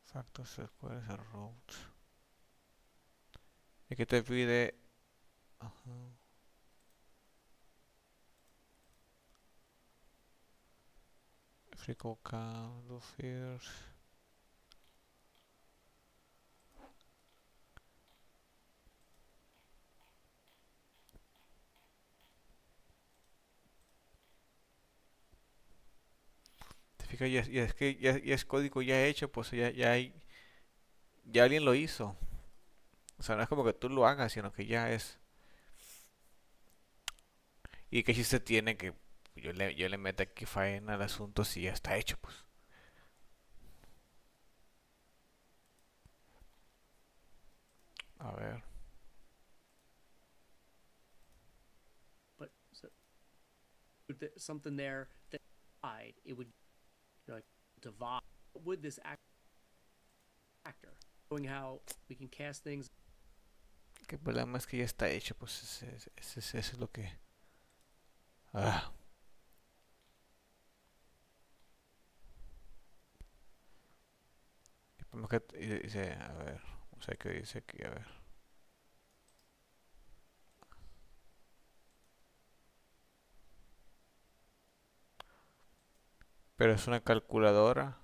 Factors, squares, and roads. Y que te pide. Ajá. Frico count, do fears. Te fijas, ya es que ya es código ya hecho, pues ya hay, ya alguien lo hizo. O sea, no es como que tú lo hagas, sino que ya es. Y que si se tiene que yo le meto aquí faena al asunto si ya está hecho, pues. A ver. But so, something there that it would like divide. What would this actor showing how we can cast things? Que el problema es que ya está hecho, pues eso es lo que. Ah. El problema es que dice, a ver, o sea que dice aquí, a ver. Pero es una calculadora.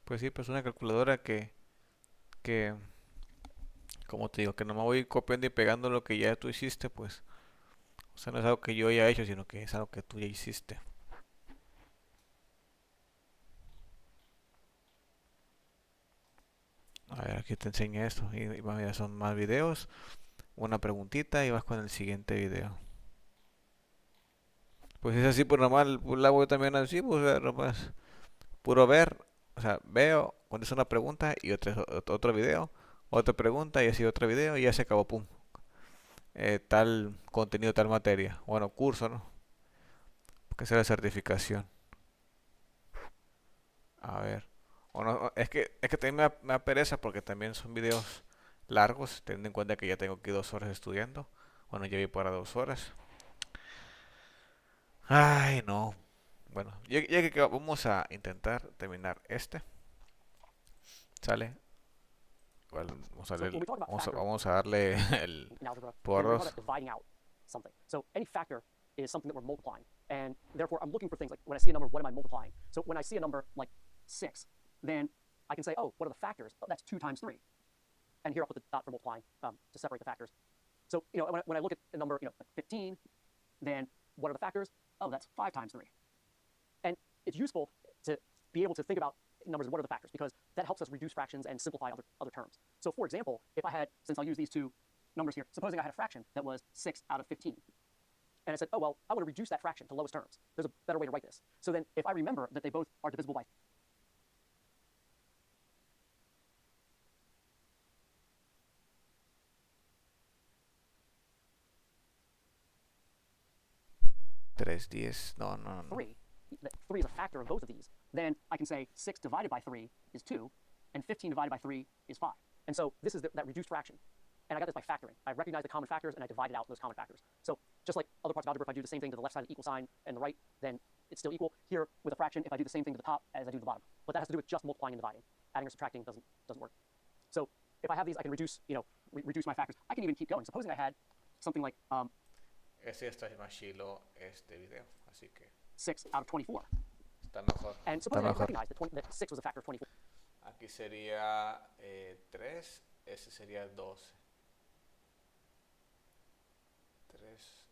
Pues sí, pues una calculadora que, como te digo, que no me voy copiando y pegando lo que ya tú hiciste, pues. O sea, no es algo que yo haya hecho, sino que es algo que tú ya hiciste. A ver, aquí te enseño esto. Y ya son más videos. Una preguntita y vas con el siguiente video. Pues es así, pues normal, pues la voy también así, pues o sea, nomás puro ver, o sea, veo, contesto una pregunta y otro video, otra pregunta y así otro video y ya se acabó, pum. Tal contenido, tal materia, bueno, curso, ¿no? Que sea la certificación. A ver. O no, es que también me da pereza porque también son videos largos, teniendo en cuenta que ya tengo aquí 2 horas estudiando. Bueno, ya vi para 2 horas. Ay, no. Bueno, ya que vamos a intentar terminar este. ¿Sale? Igual, vamos a, So when we talk about factoring vamos a darle el in algebra, por then we're talking dos. about dividing out something. So any factor is something that we're multiplying. And therefore, I'm looking for things like when I see a number, what am I multiplying? So when I see a number like 6, then I can say, oh, what are the factors? Oh, that's 2 times 3. And here I'll put the dot for multiplying to separate the factors. So, when I look at a number, like 15, then what are the factors? Oh, that's 5 times 3. And it's useful to be able to think about numbers and what are the factors, because that helps us reduce fractions and simplify other terms. So for example, if I had, since I'll use these two numbers here, supposing I had a fraction that was 6 out of 15. And I said, oh, well, I want to reduce that fraction to lowest terms. There's a better way to write this. So then if I remember that they both are divisible by 3, 10. No, no, no. 3, that 3 is a factor of both of these, then I can say 6 divided by 3 is 2, and 15 divided by 3 is 5. And so this is that reduced fraction. And I got this by factoring. I recognize the common factors, and I divided out those common factors. So just like other parts of algebra, if I do the same thing to the left side of the equal sign and the right, then it's still equal. Here, with a fraction, if I do the same thing to the top as I do to the bottom. But that has to do with just multiplying and dividing. Adding or subtracting doesn't work. So if I have these, I can reduce, reduce my factors. I can even keep going. Supposing I had something like Este está más chilo este video, así que 6 out of 24. está mejor. And Está supposing I mejor. recognize that 6 was a factor of 24. Aquí sería 3, ese sería 12. 3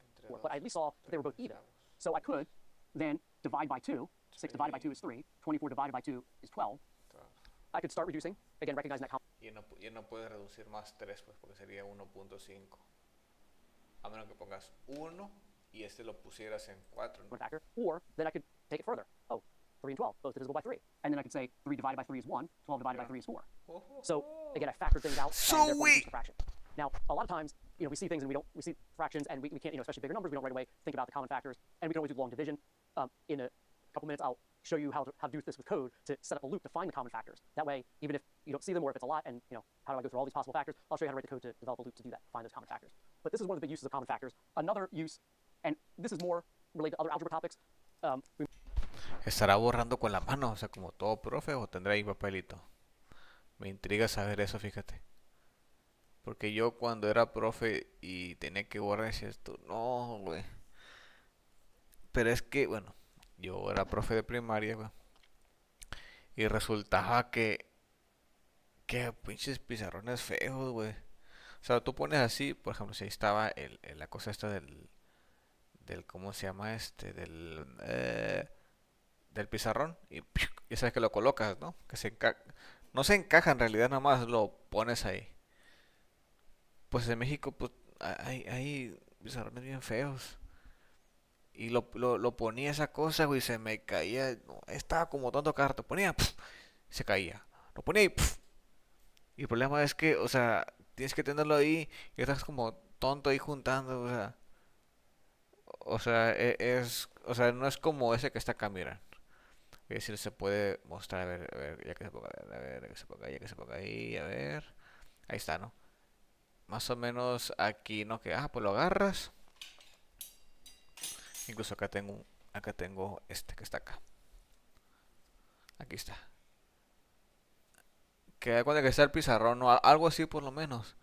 entre 2. But I at least saw that they were both even. So I could then divide by 2. 6 divided by 2 is 3. 24 divided by 2 is 12. I could start reducing, again, recognizing that common Y no puedes reducir más 3, pues, porque sería 1.5. A menos que pongas 1 y este lo pusieras en 4, ¿no? factor. Or then I could take it further. Oh, 3 and 12, both divisible by 3. And then I could say 3 divided by 3 is 1. 12 divided by 3 is 4. So again, I factored things out and therefore reduced the fraction. Now, a lot of times, we see things and we see fractions and we can't, especially bigger numbers, we don't right away think about the common factors. And we can always do long division. In a couple minutes, I'll show you how to do this with code to set up a loop to find the common factors. That way, even if you don't see them or if it's a lot and, how do I go through all these possible factors, I'll show you how to write the code to develop a loop to do that, find those common factors. But this is one of the big uses of common factors. Another use, and this is more related to other algebra topics. ¿Estará borrando con la mano, o sea, como todo profe, o tendrá ahí papelito? Me intriga saber eso, fíjate. Porque yo cuando era profe y tenía que borrar decía esto, no, güey. Pero es que, bueno, yo era profe de primaria, güey. Y resultaba que pinches pizarrones feos, güey. O sea, tú pones así, por ejemplo, si ahí estaba la cosa esta del, ¿cómo se llama este? Del pizarrón. Y ya sabes que lo colocas, ¿no? No se encaja en realidad, nada más lo pones ahí. Pues en México, pues, hay pizarrones bien feos. Y lo ponía esa cosa, güey, y se me caía. No, estaba como tonto carta. Ponía, pf, se caía. Lo ponía y, pf. Y el problema es que, o sea, tienes que tenerlo ahí y estás como tonto ahí juntando, o sea, no es como ese que está acá, mira. Voy a decir, se puede mostrar, a ver, ya que se ponga, a ver, ya que se ponga, ya que se ponga ahí, a ver. Ahí está, ¿no? Más o menos aquí, ¿no? Que, pues lo agarras. Incluso acá tengo este que está acá. Aquí está. que da cuenta que está el pizarrón, ¿no? Algo así por lo menos.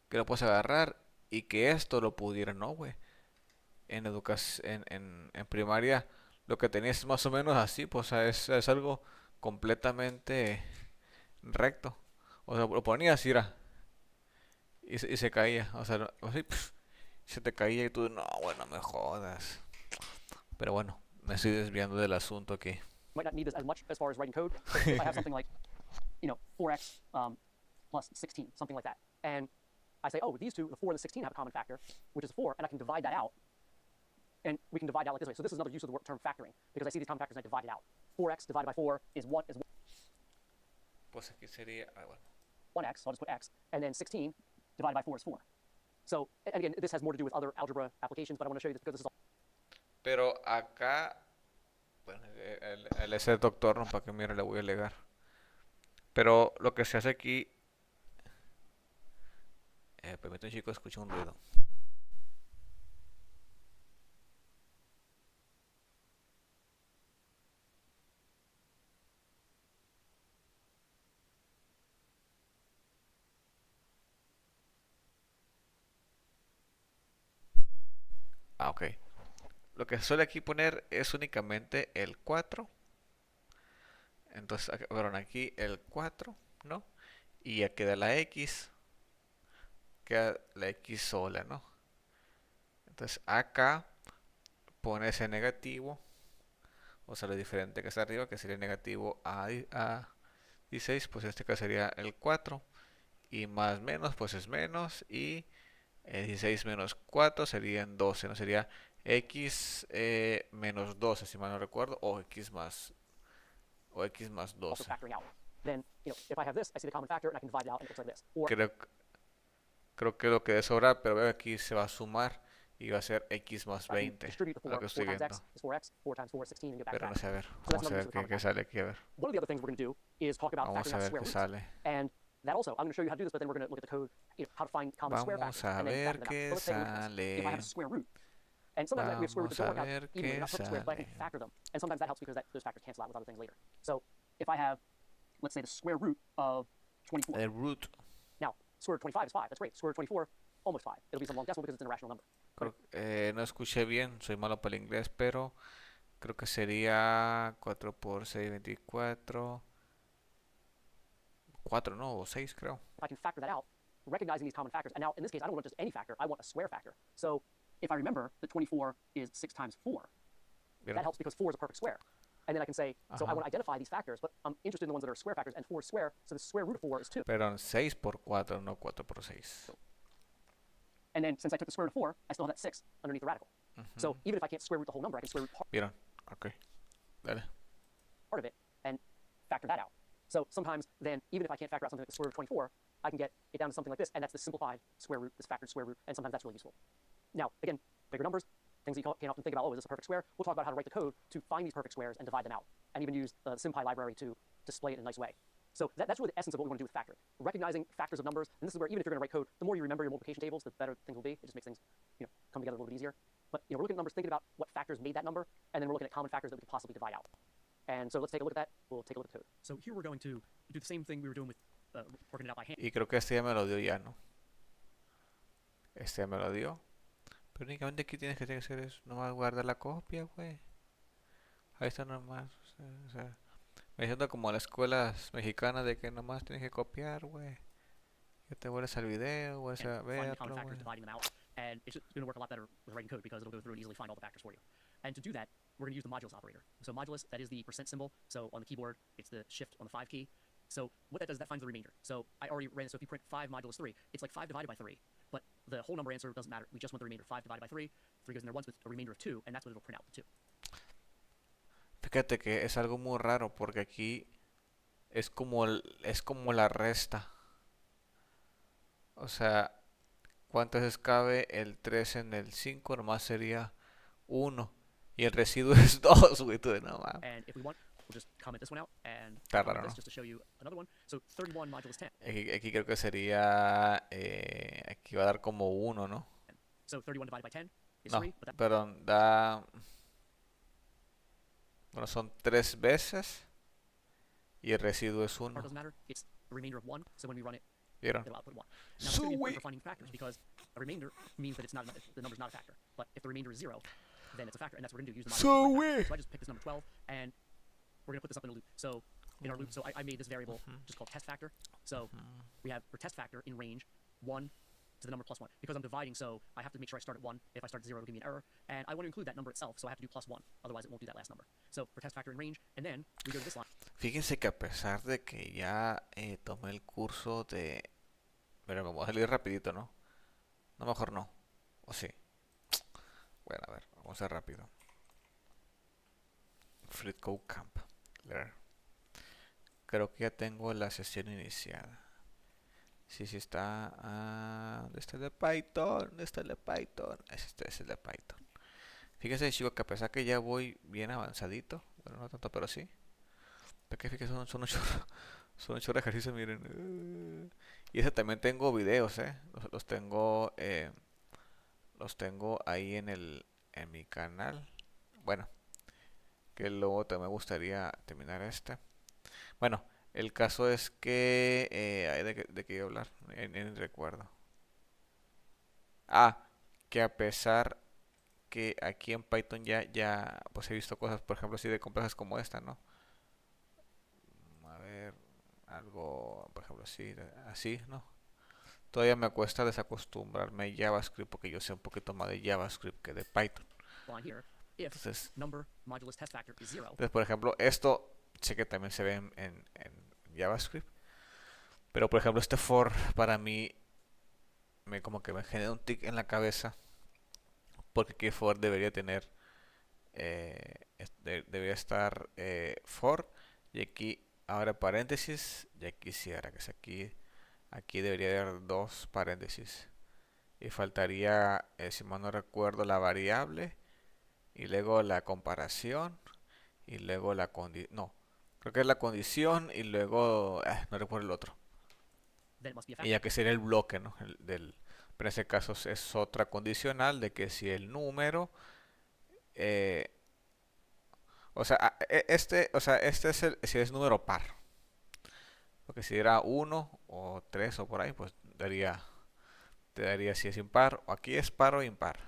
Que lo puedes agarrar y que esto lo pudiera, ¿no, güey? En educación, en primaria, lo que tenías es más o menos así, pues, o sea, es algo completamente recto. O sea, lo ponías y era, y se caía. O sea, así, se te caía y tú, no, bueno, me jodas. Pero bueno, me estoy desviando del asunto aquí. Might not need this as much as far as writing code. But if I have something like, 4x plus 16, something like that, and I say, oh, these two, the 4 and the 16 have a common factor, which is 4, and I can divide that out, and we can divide out like this way. So this is another use of the term factoring, because I see these common factors and I divide it out. 4x divided by 4 is 1, Pues aquí sería, bueno. 1x, so I'll just put x, and then 16 divided by 4 is 4. So, and again, this has more to do with other algebra applications, but I want to show you this because this is all. Pero acá, bueno, el ese doctor, no, para que mire, le voy a alegar. Pero lo que se hace aquí, permítame, chicos, escucho un ruido. Ah, ok. Lo que suele aquí poner es únicamente el 4. Entonces, perdón, aquí el 4, ¿no? Y ya queda la X. Queda la X sola, ¿no? Entonces acá pone ese negativo. O sea, lo diferente que está arriba, que sería negativo a 16, pues este caso sería el 4. Y más menos, pues es menos. Y 16 menos 4 serían 12, ¿no? Sería X menos 12, si mal no recuerdo. O X más Also 12. factoring out. Then, if I have this, I see the common factor and I can divide it out and it looks like this. Or Creo que lo que debe sobrar, pero veo que aquí se va a sumar y va a ser X más I can 20. distribute the 4. Lo que 4 estoy times viendo. x is 4x, 4 times 4 is 16, and get back to Pero no that. sé, a ver. So that's Vamos a another use ver of the common qué factor. sale aquí, a ver. One of the other things we're going to do is talk about Vamos factoring a out ver square qué roots. sale. And that also, I'm going to show you how to do this, but then we're going to look at the code, how to find common square Vamos factors. a And then ver factor them out. qué So let's take a look at this. If I have a sale. square root, and sometimes we have square roots that Vamos a don't work out ver evenly, qué they're not perfect squares, but I can sale. factor them. And sometimes that helps because those factors cancel out with other things later. So if I have, let's say, the square root of 24. El root. Now, square root of 25 is 5. That's great. Square root of 24, almost 5. It'll be some long decimal because it's an irrational number. No escuché bien, soy malo para el inglés, pero creo que sería 4 por 6, 24. 4, no, o 6 creo. If I can factor that out, recognizing these common factors, and now in this case, I don't want just any factor, I want a square factor. So if I remember that 24 is 6 times 4, that helps because 4 is a perfect square. And then I can say, so I want to identify these factors, but I'm interested in the ones that are square factors, and 4 is square, so the square root of 4 is 2. Perdón, 6 por 4, no 4 por 6. And then since I took the square root of 4, I still have that 6 underneath the radical. So even if I can't square root the whole number, I can square root ¿Vieron? Ok. Dale. part of it and factor that out. So sometimes then, even if I can't factor out something like the square root of 24, I can get it down to something like this, and that's the simplified square root, this factored square root, and sometimes that's really useful. Now, again, bigger numbers, things that you can't often think about, oh, is this a perfect square? We'll talk about how to write the code to find these perfect squares and divide them out, and even use the SymPy library to display it in a nice way. So that's really the essence of what we want to do with factoring. Recognizing factors of numbers, and this is where even if you're going to write code, the more you remember your multiplication tables, the better things will be. It just makes things, come together a little bit easier. But we're looking at numbers, thinking about what factors made that number, and then we're looking at common factors that we could possibly divide out. And so let's take a look at that. We'll take a look at code. So here we're going to do the same thing we were doing with working it out by hand. Y creo que este ya me lo dio ya, ¿no? Este ya me lo dio. Pero únicamente aquí tienes que hacer es nomás guardar la copia, güey. Ahí está nomás. O sea, me siento como en las escuelas mexicanas de que nomás tienes que copiar, güey. Que te vuelves al video, vuelves a And find the common verlo, factors, güey. dividing them out, and it's going to work a lot better with writing code because it'll go through and easily find all the factors for you. And to do that, we're going to use the modulus operator. So modulus, that is the percent symbol. So on the keyboard, it's the shift on the 5 key. So what that does, that finds the remainder. So I already ran it. So if you print 5 modulus 3, it's like 5 divided by 3. But the whole number answer doesn't matter. We just want the remainder. 5 divided by 3. 3 goes in there once with a remainder of 2, and that's what it'll print out, the 2. Fíjate que es algo muy raro porque aquí es como la resta. O sea, ¿cuántas veces cabe el 3 en el 5? Nomás sería 1. Y el residuo es 2, güey. Tú de no mames. And if we want, we'll just comment this one out and Está comment raro, this ¿no? just to show you another one. So 31 modulus 10. Aquí creo que sería. Aquí va a dar como 1, ¿no? So 31 divided by 10 is No, 3, but that perdón, da. Bueno, son 3 veces. y el residuo es part 1. doesn't matter. It's a remainder of 1. So when we run it, ¿Vieron? it'll output 1. Now, this is going to be important Sweet. for finding factors because a remainder means that it's not the number's not a factor. But if the remainder is 0, then it's a factor, and that's what we're going to do. Use the minus to find factors. So I just picked this number 12, and we're going to put this up in a loop. So in our loop, so I made this variable just called test factor. So we have for test factor in range 1 to the number plus 1. Because I'm dividing, so I have to make sure I start at 1. If I start at 0, it'll give me an error. And I want to include that number itself, so I have to do plus 1. Otherwise, it won't do that last number. So for test factor in range, and then we go to this line. Fíjense que a pesar de que ya tomé el curso de... Pero me voy a salir rapidito, ¿no? No, mejor no. ¿O sí? Bueno, a ver, vamos a hacer rápido. FreeCode Camp. Leer. Creo que ya tengo la sesión iniciada. Sí, sí está. ¿Dónde está el de Python? ¿Dónde está el de Python? Este es el de Python. Fíjense, chicos, que a pesar que ya voy bien avanzadito, bueno, no tanto, pero sí. Porque fíjense, son un chorro, son un chorro de ejercicios, miren. Y ese también tengo videos, los tengo ahí en mi canal. Bueno, que luego también me gustaría terminar este. Bueno, el caso es que... ¿de qué iba a hablar? Ni recuerdo. Que a pesar que aquí en Python ya pues he visto cosas, por ejemplo, así de complejas como esta, ¿no? A ver, algo, por ejemplo, así, ¿no? Todavía me cuesta desacostumbrarme a JavaScript porque yo sé un poquito más de JavaScript que de Python. Entonces, entonces, por ejemplo, esto sé que también se ve en JavaScript. Pero por ejemplo, este for para mí como que me genera un tic en la cabeza. Porque aquí for debería tener, debería estar for, y aquí abre paréntesis, y aquí cierra, que es aquí debería haber 2 paréntesis. Y faltaría, si mal no recuerdo, la variable, y luego la comparación, y luego la condición, no, creo que es la condición, y luego, no recuerdo el otro. Y ya que sería el bloque, ¿no? Pero en ese caso es otra condicional de que si el número, o sea, este es si es número par. Porque si era 1 o 3 o por ahí, pues te daría si es impar. O aquí es par o impar.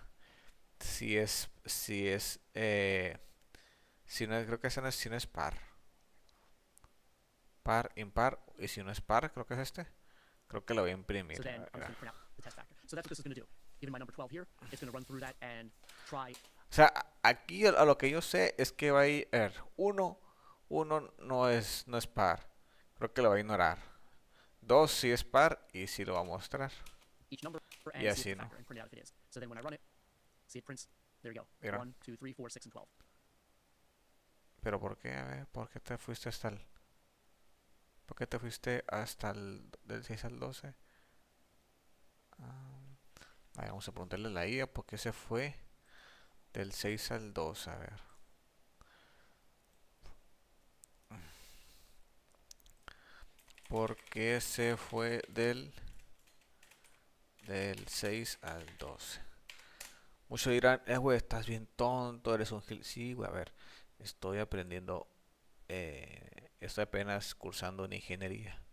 Si no, creo que ese no es, si no es par. Par, impar, y si no es par, creo que es este. Creo que lo voy a imprimir. So then I'm just going to print out the test factor. So that's what this is going to do. Given my number 12 here, it's going to run through that and try. O sea, aquí a lo que yo sé es que va a ir 1 no es par. Creo que lo va a ignorar. 2 sí es par y sí lo va a mostrar. Each number Y and see así, if the ¿no? factor and print it out if it is. So then when I run it, see it prints. There you go. Mira. 1, 2, 3, 4, 6, and 12. Pero ¿por qué? A ver, ¿por qué te fuiste hasta el... ¿Por qué te fuiste hasta del 6 al 12? Vamos a preguntarle a la IA por qué se fue del 6 al 12. A ver. ¿Por qué se fue del 6 al 12? Muchos dirán, güey, estás bien tonto, eres un gil. Sí, güey, a ver, estoy aprendiendo, estoy apenas cursando en ingeniería.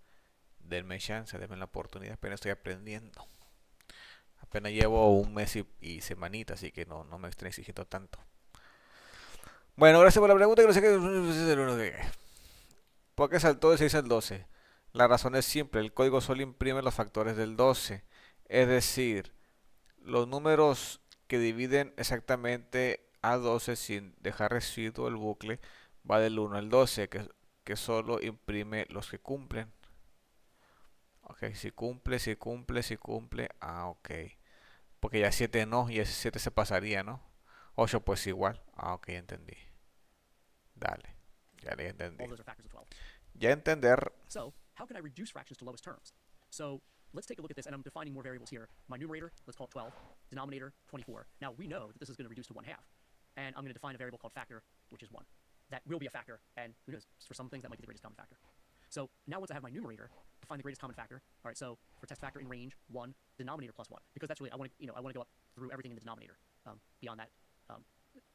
Denme chance, denme la oportunidad, apenas estoy aprendiendo. Apenas llevo un mes y semanita, así que no me estoy exigiendo tanto. Bueno, gracias por la pregunta, que no sé qué. ¿Por qué saltó del 6 al 12? La razón es simple, el código solo imprime los factores del 12. Es decir, los números que dividen exactamente a 12 sin dejar residuo el bucle va del 1 al 12, que solo imprime los que cumplen. Ok, si cumple. Ok. Porque ya 7 no, y ese 7 se pasaría, ¿no? 8 pues igual. Ok, entendí. Dale, ya le entendí. All those are factors of 12. Ya entender. So how can I reduce fractions to lowest terms? So let's take a look at this, and I'm defining more variables here. My numerator, let's call it 12. Denominator, 24. Now we know that this is going to reduce to 1/2. And I'm going to define a variable called factor, which is 1. That will be a factor, and who knows, for some things that might be the greatest common factor. So now once I have my numerator, define the greatest common factor. All right, so for test factor in range, 1, denominator plus 1. Because that's really, I want to go up through everything in the denominator. Beyond that,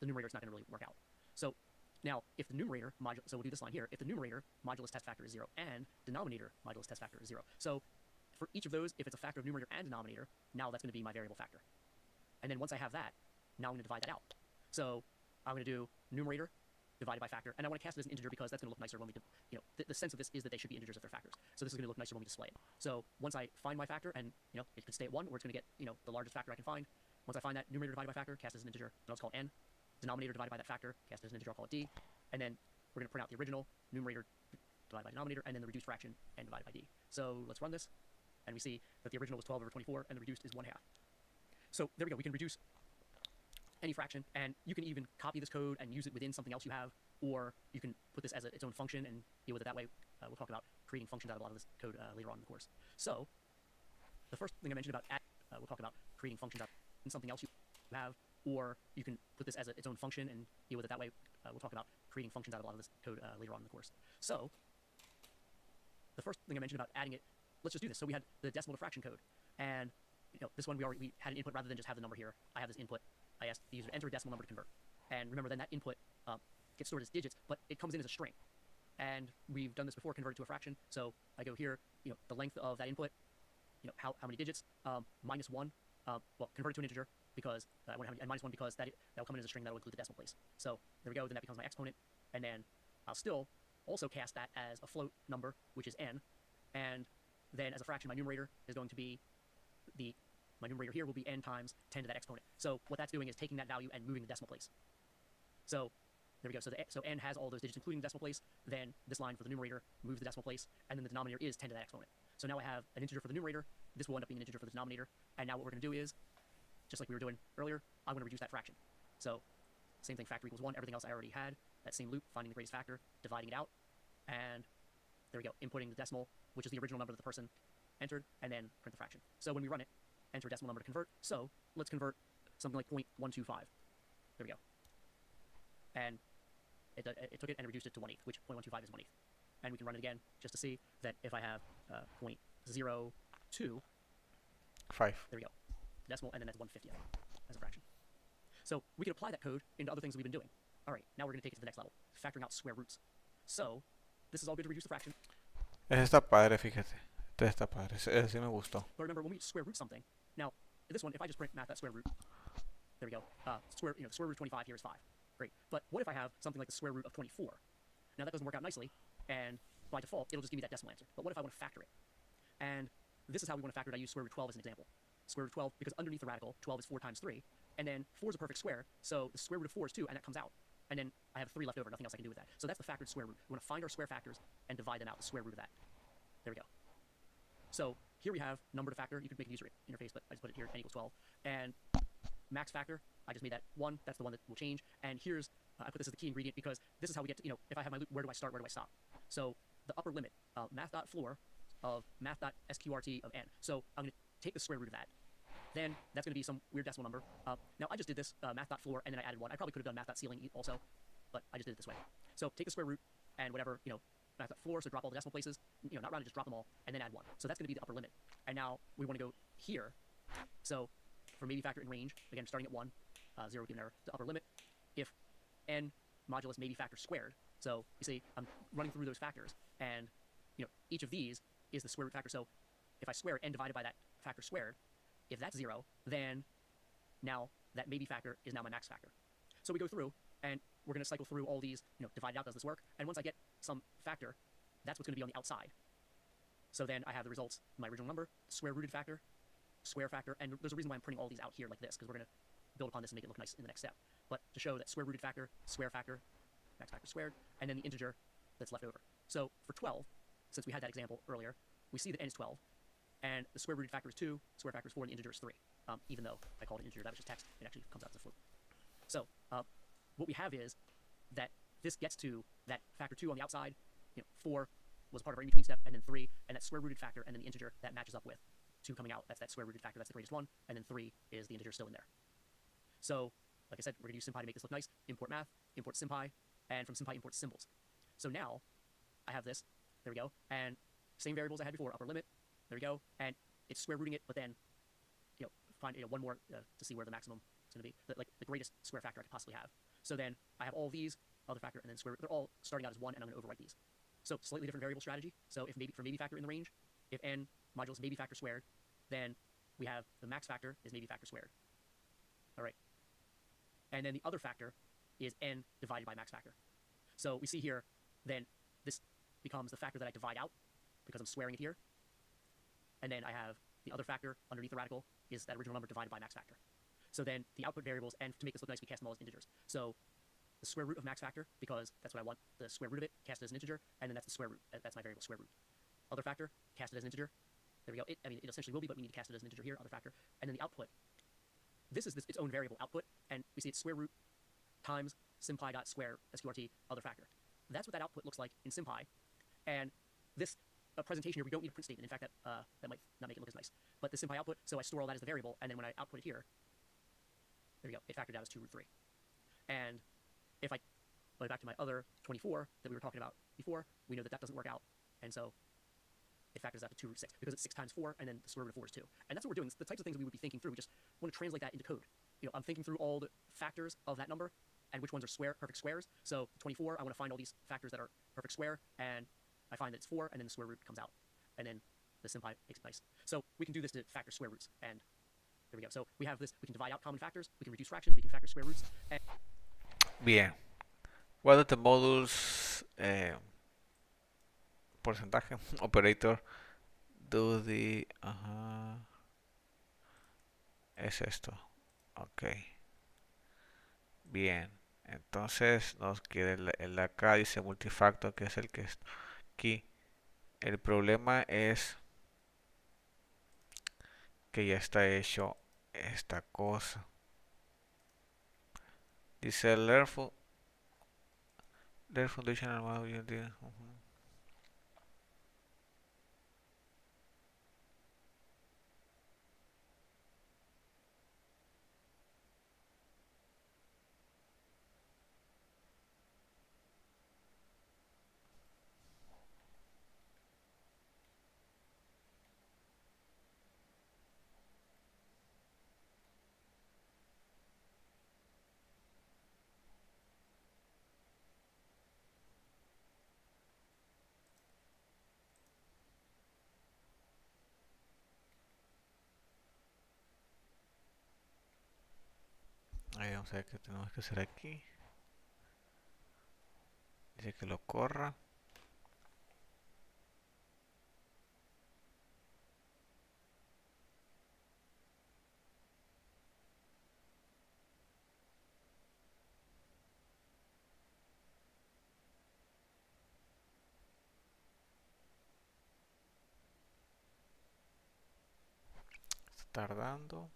the numerator is not going to really work out. So Now, if the numerator modulus, so we'll do this line here, if the numerator modulus test factor is 0 and denominator modulus test factor is 0. So for each of those, if it's a factor of numerator and denominator, now that's going to be my variable factor. And then once I have that, now I'm going to divide that out. So I'm going to do numerator divided by factor, and I want to cast it as an integer because that's going to look nicer when we, the sense of this is that they should be integers if they're factors. So this is going to look nicer when we display it. So once I find my factor, and it could stay at 1, or it's going to get the largest factor I can find. Once I find that, numerator divided by factor, cast as an integer, and let's call it n. Denominator divided by that factor, cast as an integer, I'll call it d. And then we're going to print out the original numerator divided by denominator, and then the reduced fraction n divided by d. So let's run this, and we see that the original was 12 over 24, and the reduced is 1/2. So there we go. We can reduce any fraction, and you can even copy this code and use it within something else you have, or you can put this as its own function and deal with it that way. We'll talk about creating functions out of a lot of this code later on in the course. So the first thing I mentioned about we'll talk about creating functions out of something else you have, or you can put this as its own function and deal with it that way. We'll talk about creating functions out of a lot of this code later on in the course. So the first thing I mentioned about adding it, let's just do this. So we had the decimal to fraction code, and this one we had an input rather than just have the number here. I have this input. I asked the user to enter a decimal number to convert, and remember then that input gets stored as digits, but it comes in as a string. And we've done this before, convert it to a fraction. So I go here, the length of that input, how many digits, minus 1. Well, convert it to an integer because I want to have, and minus 1 because that'll come in as a string that'll include the decimal place. So there we go. Then that becomes my exponent, and then I'll still also cast that as a float number, which is n, and then as a fraction, my numerator is going to be my numerator here will be n times 10 to that exponent. So what that's doing is taking that value and moving the decimal place. So there we go. So n has all those digits, including the decimal place. Then this line for the numerator moves the decimal place, and then the denominator is 10 to that exponent. So now I have an integer for the numerator. This will end up being an integer for the denominator. And now what we're going to do is, just like we were doing earlier, I'm going to reduce that fraction. So same thing, factor equals 1. Everything else I already had. That same loop, finding the greatest factor, dividing it out, and there we go. Inputting the decimal, which is the original number that the person entered, and then print the fraction. So when we run it, enter a decimal number to convert. So let's convert something like 0.125. There we go. And it took it and reduced it to 1/8, which 0.125 is 1/8. And we can run it again just to see that if I have 0.02, 5. there we go, decimal, and then that's 1/50 as a fraction. So we can apply that code into other things we've been doing. All right, now we're going to take it to the next level, factoring out square roots. So this is all good to reduce the fraction. Ese está padre, fíjate. Este está padre. Ese sí me gustó. But remember, when we square root something, now this one, if I just print math.square root, there we go. Square root of 25 here is 5. Great. But what if I have something like the square root of 24? Now that doesn't work out nicely, and by default, it'll just give me that decimal answer. But what if I want to factor it? And this is how we want to factor it. I use square root 12 as an example. Square root of 12, because underneath the radical, 12 is 4 times 3, and then 4 is a perfect square, so the square root of 4 is 2, and that comes out. And then I have 3 left over, nothing else I can do with that. So that's the factored square root. We want to find our square factors and divide them out, the square root of that. There we go. So here we have number to factor. You could make a user interface, but I just put it here, n equals 12. And max factor, I just made that 1. That's the one that will change. And here's, I put this as the key ingredient because this is how we get to, if I have my loop, where do I start, where do I stop? So the upper limit, math.floor of math.sqrt of n. So I'm going to take the square root of that. Then that's going to be some weird decimal number. Now I just did this math.floor and then I added 1. I probably could have done math.ceiling also, but I just did it this way. So take the square root and whatever, math.floor, so drop all the decimal places, not rounded, just drop them all, and then add 1. So that's going to be the upper limit. And now we want to go here. So for maybe factor in range, again, starting at 1, 0 given error, the upper limit, if n modulus maybe factor squared. So you see, I'm running through those factors, and each of these is the square root factor. So if I square n divided by that factor squared, if that's 0, then now that maybe factor is now my max factor. So we go through, and we're going to cycle through all these, divide it out, does this work? And once I get some factor, that's what's going to be on the outside. So then I have the results, my original number, square rooted factor, square factor, and there's a reason why I'm printing all these out here like this, because we're going to build upon this and make it look nice in the next step. But to show that square rooted factor, max factor squared, and then the integer that's left over. So for 12, since we had that example earlier, we see that n is 12, and the square rooted factor is 2, square factor is 4, and the integer is 3. Even though I called it integer, that was just text, it actually comes out as a float. So what we have is that this gets to that factor 2 on the outside, 4 was part of our in-between step, and then 3, and that square rooted factor, and then the integer that matches up with 2 coming out, that's that square rooted factor, that's the greatest one, and then 3 is the integer still in there. So, like I said, we're going to use SymPy to make this look nice. Import math, import SymPy, and from SymPy import symbols. So now I have this, there we go, and same variables I had before, upper limit, there we go, and it's square rooting it, but then find one more to see where the maximum is going to be, the greatest square factor I could possibly have. So then I have all these other factor, and then square root. They're all starting out as 1, and I'm going to overwrite these. So slightly different variable strategy. So if maybe for maybe factor in the range, if n modulus maybe factor squared, then we have the max factor is maybe factor squared. All right. And then the other factor is n divided by max factor. So we see here, then this becomes the factor that I divide out because I'm squaring it here. And then I have the other factor underneath the radical is that original number divided by max factor. So then the output variables, and to make this look nice, we cast them all as integers. So the square root of max factor, because that's what I want, the square root of it, cast it as an integer, and then that's the square root. That's my variable, square root. Other factor, cast it as an integer. There we go. It essentially will be, but we need to cast it as an integer here, other factor. And then the output. This is its own variable, output, and we see it's square root times simpy dot square sqrt other factor. That's what that output looks like in simpy. And this presentation here, we don't need a print statement. In fact, that might not make it look as nice. But the simpy output, so I store all that as the variable, and then when I output it here, there we go, it factored out as 2 root 3. And if I go back to my other 24 that we were talking about before, we know that that doesn't work out. And so it factors out to 2 root 6 because it's 6 times 4, and then the square root of 4 is 2. And that's what we're doing. It's the types of things we would be thinking through. We just want to translate that into code. I'm thinking through all the factors of that number and which ones are perfect squares. So 24, I want to find all these factors that are perfect square, and I find that it's 4, and then the square root comes out. And then the simpy makes it nice. So we can do this to factor square roots, and there we go. So we have this, we can divide out common factors, we can reduce fractions, we can factor square roots. And Bien. What are the modules porcentaje operator do the es esto? Ok. Bien. Entonces nos queda el de acá, dice multifactor, que es el que está aquí. El problema es que ya está hecho esta cosa. Dice learn foundational module. Ahí vamos a ver qué tenemos que hacer aquí. Dice que lo corra. Está tardando.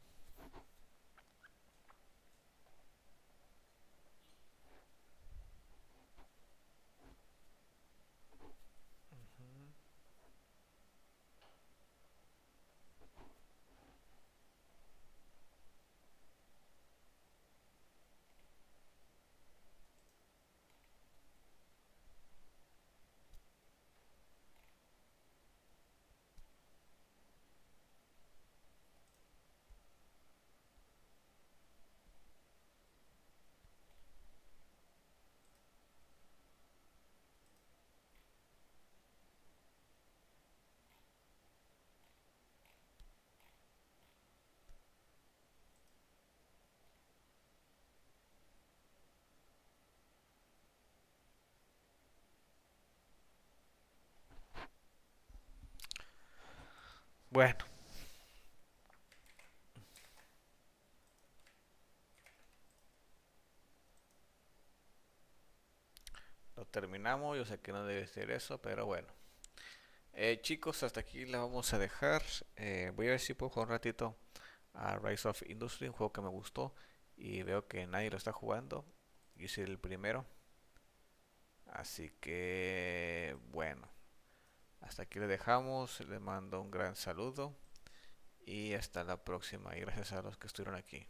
Bueno. Lo terminamos. Yo sé que no debe ser eso, pero bueno. Chicos, hasta aquí la vamos a dejar. Voy a ver si puedo jugar un ratito a Rise of Industry, un juego que me gustó y veo que nadie lo está jugando. Yo soy el primero. Así que bueno, hasta aquí le dejamos. Les mando un gran saludo y hasta la próxima. Y gracias a los que estuvieron aquí.